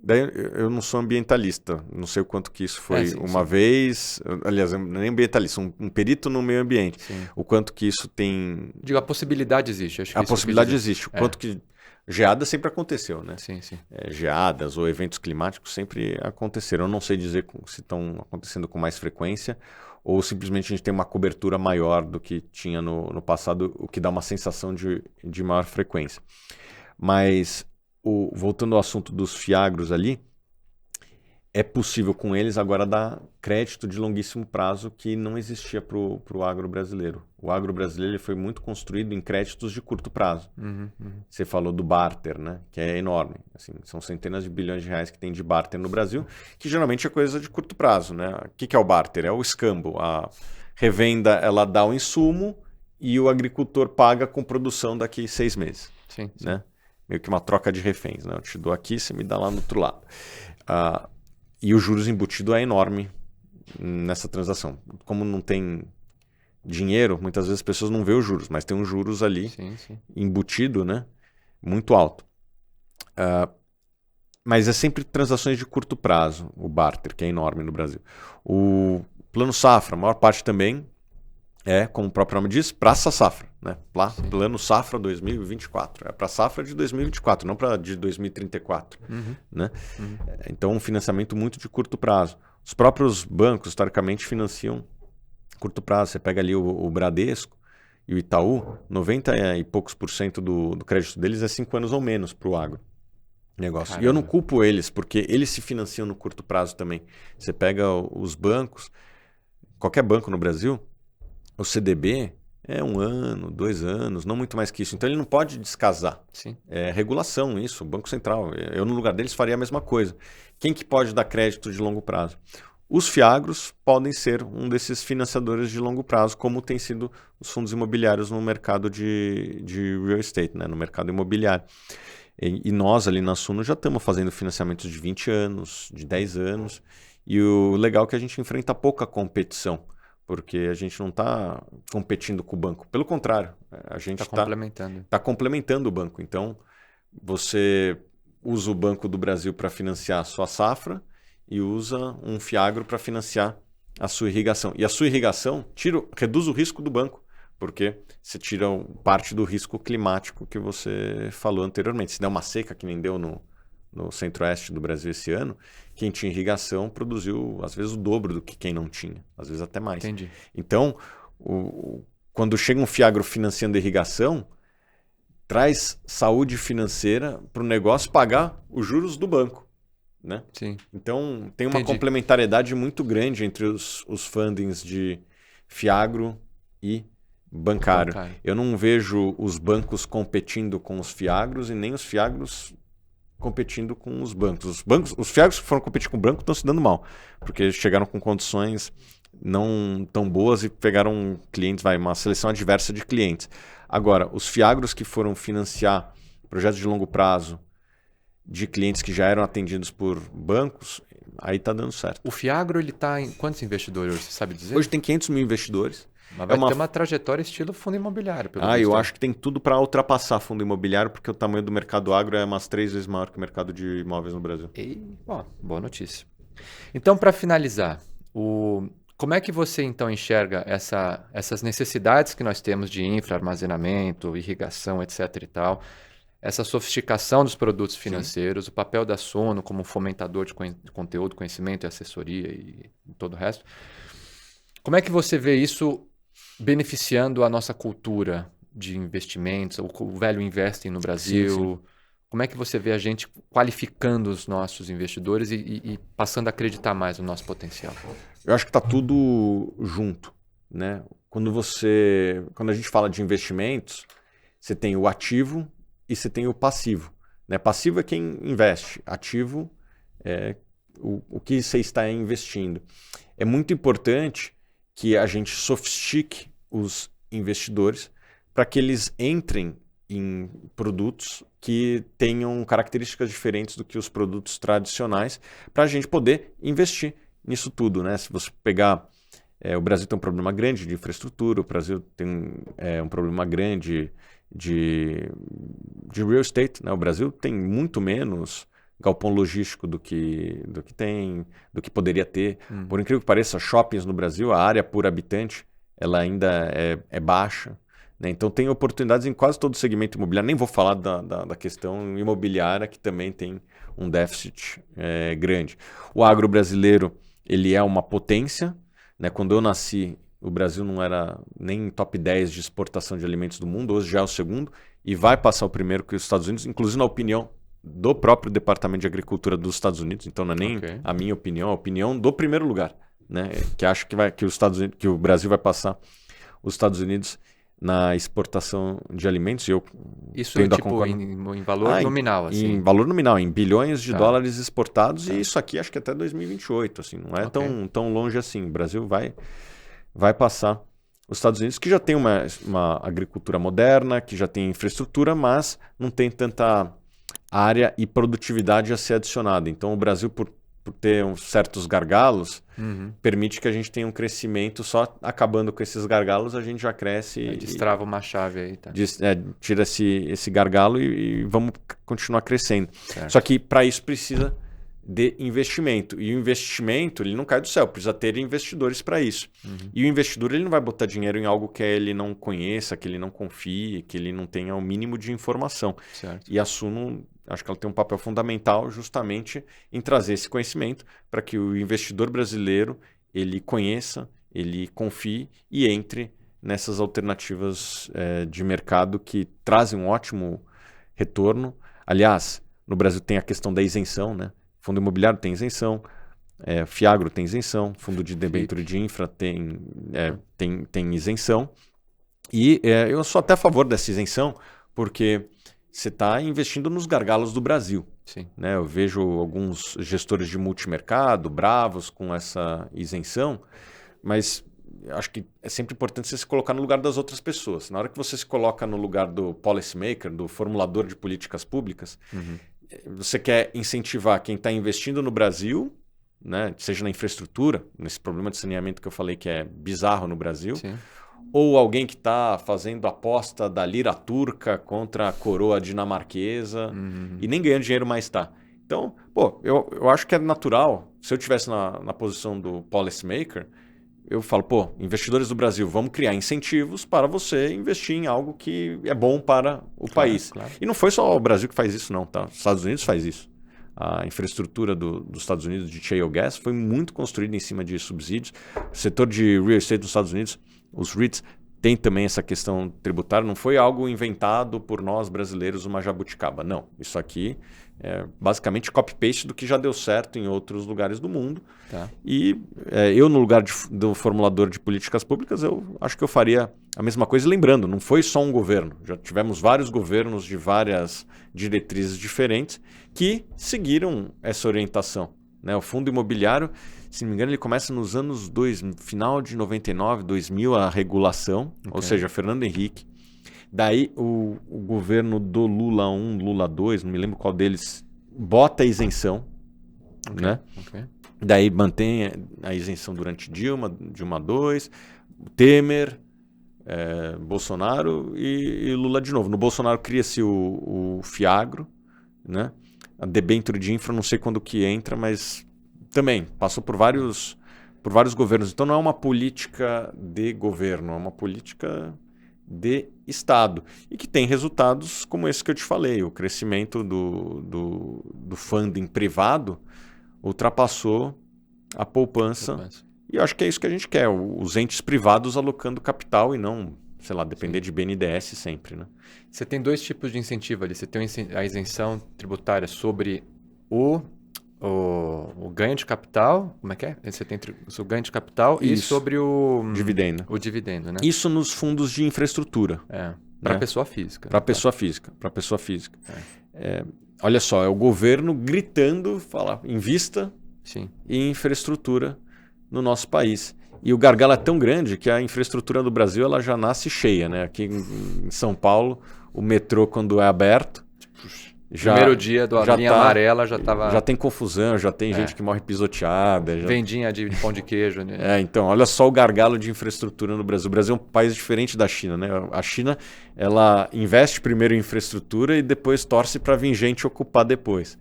Daí eu não sou ambientalista, não sei o quanto que isso foi sim. vez, aliás, nem ambientalista, um perito no meio ambiente, o quanto que isso tem... Digo, a possibilidade existe. Acho que a possibilidade existe, o quanto que... Geada sempre aconteceu, né? Sim. Geadas ou eventos climáticos sempre aconteceram. Eu não sei dizer se estão acontecendo com mais frequência ou simplesmente a gente tem uma cobertura maior do que tinha no passado, o que dá uma sensação de maior frequência. Mas, voltando ao assunto dos fiagros ali, é possível com eles agora dar crédito de longuíssimo prazo que não existia para o agro brasileiro. O agro brasileiro foi muito construído em créditos de curto prazo. Você falou do barter, né? Que é enorme. Assim, são centenas de bilhões de reais que tem de barter no Brasil, que geralmente é coisa de curto prazo, né? O que é o barter? É o escambo. A revenda, ela dá o insumo e o agricultor paga com produção daqui 6 meses. Sim. Né? Meio que uma troca de reféns, né? Eu te dou aqui, você me dá lá no outro lado. E o juros embutido é enorme nessa transação. Como não tem dinheiro, muitas vezes as pessoas não vê os juros, mas tem um juros ali embutido, né? Muito alto. Mas é sempre transações de curto prazo, o barter, que é enorme no Brasil. O plano safra, a maior parte também é, como o próprio nome diz, para essa safra. Né? Plano safra 2024. É para a safra de 2024, não para de 2034. Né? Então, um financiamento muito de curto prazo. Os próprios bancos, historicamente, financiam curto prazo. Você pega ali o Bradesco e o Itaú, 90 e poucos % do crédito deles é 5 anos ou menos para o agro. Negócio. Caramba. E eu não culpo eles, porque eles se financiam no curto prazo também. Você pega os bancos, qualquer banco no Brasil, o CDB é 1 ano, 2 anos, não muito mais que isso. Então ele não pode descasar. Sim. É regulação isso, o Banco Central. Eu no lugar deles faria a mesma coisa. Quem que pode dar crédito de longo prazo? Os fiagros podem ser um desses financiadores de longo prazo, como tem sido os fundos imobiliários no mercado de real estate, né? No mercado imobiliário. E nós ali na Suno já estamos fazendo financiamentos de 20 anos, de 10 anos. E o legal é que a gente enfrenta pouca competição, porque a gente não está competindo com o banco. Pelo contrário, a gente está complementando o banco. Então, você usa o Banco do Brasil para financiar a sua safra e usa um fiagro para financiar a sua irrigação. E a sua irrigação reduz o risco do banco, porque você tira parte do risco climático que você falou anteriormente. Se der uma seca, que nem deu no centro-oeste do Brasil esse ano, quem tinha irrigação produziu, às vezes, o dobro do que quem não tinha. Às vezes até mais. Entendi. Então, quando chega um fiagro financiando irrigação, traz saúde financeira para o negócio pagar os juros do banco. Né? Sim. Então, tem uma complementariedade muito grande entre os fundings de fiagro e bancário. Eu não vejo os bancos competindo com os fiagros e nem os fiagros competindo com os bancos. Os fiagros que foram competir com o banco estão se dando mal, porque chegaram com condições não tão boas e pegaram clientes, uma seleção adversa de clientes. Agora, os fiagros que foram financiar projetos de longo prazo de clientes que já eram atendidos por bancos, aí está dando certo. O fiagro, ele está em quantos investidores hoje, você sabe dizer? Hoje tem 500 mil investidores. Mas vai ter uma trajetória estilo fundo imobiliário. Eu acho que tem tudo para ultrapassar fundo imobiliário, porque o tamanho do mercado agro é umas 3 vezes maior que o mercado de imóveis no Brasil. Boa notícia. Então, para finalizar, como é que você então enxerga essas necessidades que nós temos de infra, armazenamento, irrigação, etc. e tal, essa sofisticação dos produtos financeiros, o papel da Suno como fomentador de conteúdo, conhecimento e assessoria e todo o resto? Como é que você vê isso beneficiando a nossa cultura de investimentos, o velho investing no Brasil? Sim. Como é que você vê a gente qualificando os nossos investidores e passando a acreditar mais no nosso potencial? Eu acho que está tudo junto, né? quando a gente fala de investimentos, você tem o ativo e você tem o passivo. Né? Passivo é quem investe, ativo é o que você está investindo. É muito importante que a gente sofistique os investidores para que eles entrem em produtos que tenham características diferentes do que os produtos tradicionais, para a gente poder investir nisso tudo. Né? Se você pegar... o Brasil tem um problema grande de infraestrutura, o Brasil tem um problema grande de real estate. Né? O Brasil tem muito menos galpão logístico do que poderia ter. Por incrível que pareça, shoppings no Brasil, a área por habitante, ela ainda é baixa. Né? Então tem oportunidades em quase todo o segmento imobiliário. Nem vou falar da questão imobiliária, que também tem um déficit grande. O agro brasileiro, ele é uma potência. Né? Quando eu nasci, o Brasil não era nem top 10 de exportação de alimentos do mundo, hoje já é o segundo, e vai passar o primeiro que os Estados Unidos, inclusive na opinião do próprio Departamento de Agricultura dos Estados Unidos, então não é nem a minha opinião, a opinião do primeiro lugar, né? Que acha que o Brasil vai passar os Estados Unidos na exportação de alimentos. Isso é tipo em valor nominal, assim? Em valor nominal, em bilhões de dólares exportados, e isso aqui acho que até 2028, assim, não é tão longe assim. O Brasil vai passar os Estados Unidos, que já tem uma agricultura moderna, que já tem infraestrutura, mas não tem tanta área e produtividade a ser adicionada. Então o Brasil, por ter certos gargalos, permite que a gente tenha um crescimento. Só acabando com esses gargalos, a gente já cresce. Destrava uma chave aí. Tá? Tira esse gargalo e vamos continuar crescendo. Certo. Só que para isso precisa de investimento. E o investimento, ele não cai do céu, precisa ter investidores para isso. E o investidor, ele não vai botar dinheiro em algo que ele não conheça, que ele não confie, que ele não tenha o mínimo de informação. Certo. E a Suno, acho que ela tem um papel fundamental justamente em trazer esse conhecimento para que o investidor brasileiro, ele conheça, ele confie e entre nessas alternativas de mercado que trazem um ótimo retorno. Aliás, no Brasil tem a questão da isenção, né? Fundo imobiliário tem isenção, Fiagro tem isenção, fundo de debênture de infra tem isenção. E eu sou até a favor dessa isenção, porque você está investindo nos gargalos do Brasil. Sim. Né? Eu vejo alguns gestores de multimercado bravos com essa isenção, mas acho que é sempre importante você se colocar no lugar das outras pessoas. Na hora que você se coloca no lugar do policymaker, do formulador de políticas públicas, você quer incentivar quem está investindo no Brasil, né, seja na infraestrutura, nesse problema de saneamento que eu falei que é bizarro no Brasil, Sim. ou alguém que está fazendo aposta da lira turca contra a coroa dinamarquesa e nem ganhando dinheiro mais está. Então, eu acho que é natural, se eu estivesse na posição do policymaker, eu falo, investidores do Brasil, vamos criar incentivos para você investir em algo que é bom para o país. Claro. E não foi só o Brasil que faz isso, não, tá? Os Estados Unidos faz isso. A infraestrutura dos Estados Unidos de shale gas foi muito construída em cima de subsídios. O setor de real estate dos Estados Unidos, os REITs, tem também essa questão tributária. Não foi algo inventado por nós brasileiros, uma jabuticaba. Não, isso aqui é basicamente copy-paste do que já deu certo em outros lugares do mundo. Tá. E eu, no lugar do formulador de políticas públicas, eu acho que eu faria a mesma coisa. Lembrando, não foi só um governo. Já tivemos vários governos de várias diretrizes diferentes que seguiram essa orientação. Né? O fundo imobiliário, se não me engano, ele começa nos anos final de 99, 2000, a regulação. Ou seja, Fernando Henrique. Daí o governo do Lula 1, Lula 2, não me lembro qual deles, bota a isenção. Né? Daí mantém a isenção durante Dilma 2, Temer, Bolsonaro e Lula de novo. No Bolsonaro cria-se o Fiagro, né? A debênture de infra, não sei quando que entra, mas também passou por vários governos. Então não é uma política de governo, é uma política de Estado. E que tem resultados como esse que eu te falei. O crescimento do funding privado ultrapassou a poupança. E eu acho que é isso que a gente quer. Os entes privados alocando capital e não, sei lá, depender de BNDES sempre. Né? Você tem dois tipos de incentivo ali. Você tem a isenção tributária sobre o o ganho de capital, como é que é? Você tem o ganho de capital e sobre o dividendo. O dividendo, né? Isso nos fundos de infraestrutura. Para pessoa física. Para pessoa física. Olha só, é o governo gritando, fala, invista em infraestrutura no nosso país. E o gargalo é tão grande que a infraestrutura do Brasil ela já nasce cheia, né? Aqui em São Paulo, o metrô, quando é aberto... Primeiro dia da linha amarela já estava... Já tem confusão, já tem gente que morre pisoteada. Vendinha de pão de queijo. Né? Então, olha só o gargalo de infraestrutura no Brasil. O Brasil é um país diferente da China, né? A China, ela investe primeiro em infraestrutura e depois torce para vir gente ocupar depois.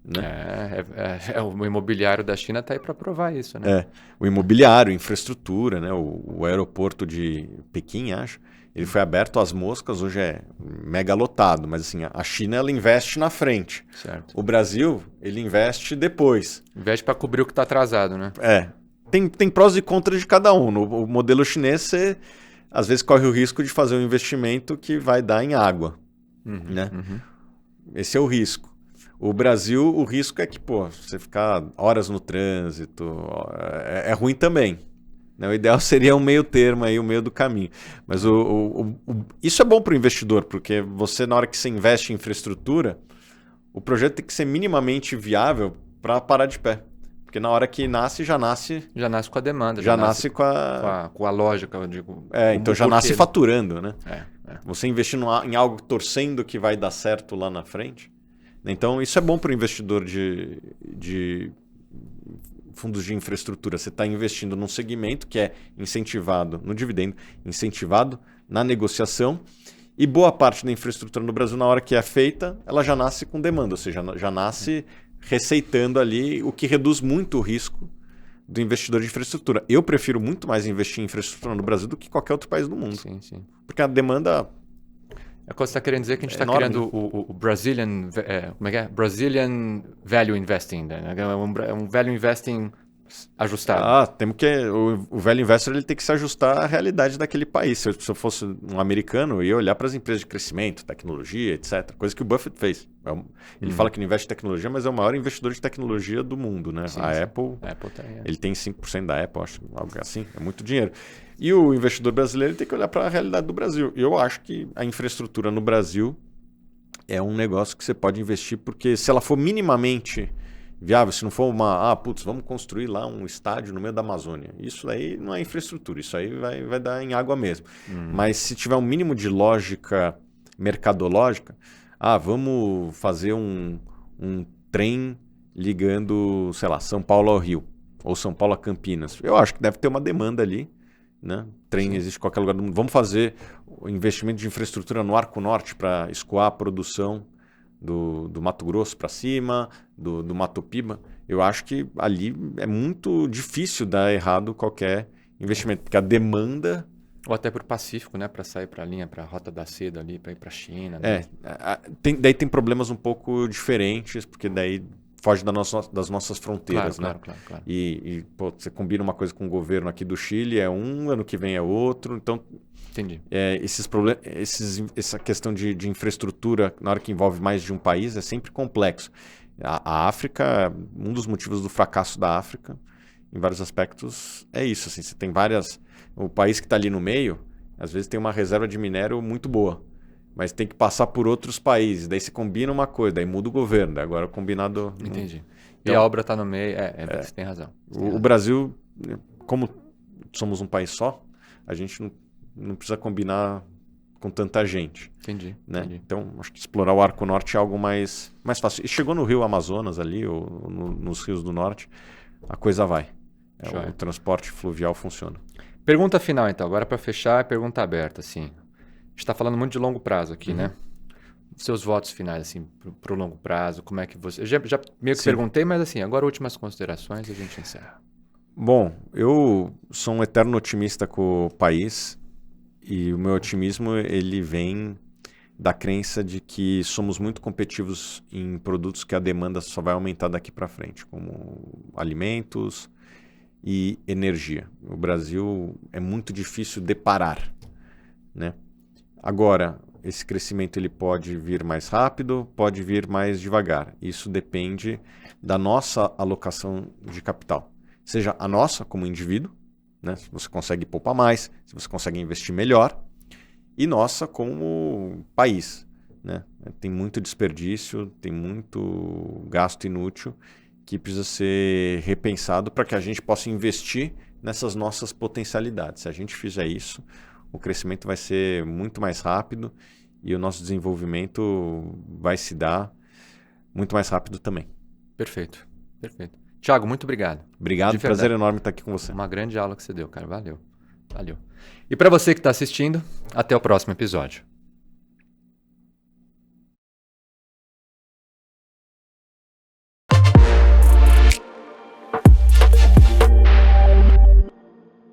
Né? O imobiliário da China está aí para provar isso, né? O imobiliário, infraestrutura, né? O aeroporto de Pequim, acho, ele foi aberto às moscas, hoje é mega lotado, mas assim, a China ela investe na frente. Certo. O Brasil, ele investe depois. Investe para cobrir o que está atrasado, né? Tem prós e contras de cada um. No modelo chinês, você às vezes corre o risco de fazer um investimento que vai dar em água. Né? Esse é o risco. O Brasil, o risco é que, você ficar horas no trânsito, é ruim também. Né? O ideal seria um meio termo, aí, o meio do caminho. Mas isso é bom para o investidor, porque você, na hora que você investe em infraestrutura, o projeto tem que ser minimamente viável para parar de pé. Porque na hora que nasce, já nasce... Já nasce com a demanda. Já nasce com a lógica, eu digo. Então já nasce faturando, né? Você investindo em algo torcendo que vai dar certo lá na frente. Então, isso é bom para o investidor de fundos de infraestrutura. Você está investindo num segmento que é incentivado no dividendo, incentivado na negociação, e boa parte da infraestrutura no Brasil, na hora que é feita, ela já nasce com demanda, ou seja, já nasce receitando ali, o que reduz muito o risco do investidor de infraestrutura. Eu prefiro muito mais investir em infraestrutura no Brasil do que qualquer outro país do mundo. Sim. Porque a demanda... É o que você está querendo dizer que a gente está criando o Brazilian, como é que é? Brazilian Value Investing, né? Um Value Investing ajustado. Temos que o Value Investor ele tem que se ajustar à realidade daquele país. Se eu fosse um americano, eu ia olhar para as empresas de crescimento, tecnologia, etc. Coisa que o Buffett fez. Ele fala que não investe em tecnologia, mas é o maior investidor de tecnologia do mundo, né? Apple ele tem 5% da Apple, acho, algo assim. É muito dinheiro. E o investidor brasileiro tem que olhar para a realidade do Brasil. Eu acho que a infraestrutura no Brasil é um negócio que você pode investir, porque se ela for minimamente viável, se não for vamos construir lá um estádio no meio da Amazônia. Isso aí não é infraestrutura, isso aí vai dar em água mesmo. Mas se tiver um mínimo de lógica mercadológica, vamos fazer um trem ligando, sei lá, São Paulo ao Rio, ou São Paulo a Campinas. Eu acho que deve ter uma demanda ali. Né? Trem existe em qualquer lugar do mundo. Vamos fazer o investimento de infraestrutura no Arco Norte para escoar a produção do Mato Grosso para cima, do Mato Piba. Eu acho que ali é muito difícil dar errado qualquer investimento, porque a demanda... Ou até para o Pacífico, né? Para sair para a linha, para a Rota da Seda ali, para ir para a China. Né? Daí tem problemas um pouco diferentes, porque daí foge das nossas fronteiras, claro, né? Claro. E você combina uma coisa com o governo aqui do Chile, ano que vem é outro, então... Entendi. Esses problemas, essa questão de infraestrutura, na hora que envolve mais de um país, é sempre complexo. A África, um dos motivos do fracasso da África, em vários aspectos, é isso. Assim, você tem várias... O país que está ali no meio, às vezes tem uma reserva de minério muito boa, mas tem que passar por outros países. Daí você combina uma coisa, daí muda o governo. Daí agora o combinado... Entendi. Então, e a obra está no meio, você tem razão. O Brasil, como somos um país só, a gente não precisa combinar com tanta gente. Entendi. Então, acho que explorar o Arco Norte é algo mais fácil. E chegou no Rio Amazonas ali, ou nos rios do norte, a coisa vai. O transporte fluvial funciona. Pergunta final, então. Agora, para fechar, pergunta aberta. Assim. A gente está falando muito de longo prazo aqui, né? Seus votos finais, assim, para o longo prazo, como é que você... Eu já meio que perguntei, mas assim, agora últimas considerações e a gente encerra. Bom, eu sou um eterno otimista com o país e o meu otimismo ele vem da crença de que somos muito competitivos em produtos que a demanda só vai aumentar daqui para frente, como alimentos e energia. O Brasil é muito difícil de parar, né? Agora, esse crescimento ele pode vir mais rápido, pode vir mais devagar. Isso depende da nossa alocação de capital. Seja a nossa como indivíduo, né? Se você consegue poupar mais, se você consegue investir melhor, e nossa como país, né? Tem muito desperdício, tem muito gasto inútil que precisa ser repensado para que a gente possa investir nessas nossas potencialidades. Se a gente fizer isso, o crescimento vai ser muito mais rápido e o nosso desenvolvimento vai se dar muito mais rápido também. Perfeito, perfeito. Thiago, muito obrigado. Obrigado, prazer enorme estar aqui com você. Uma grande aula que você deu, cara. Valeu. Valeu. E para você que está assistindo, até o próximo episódio.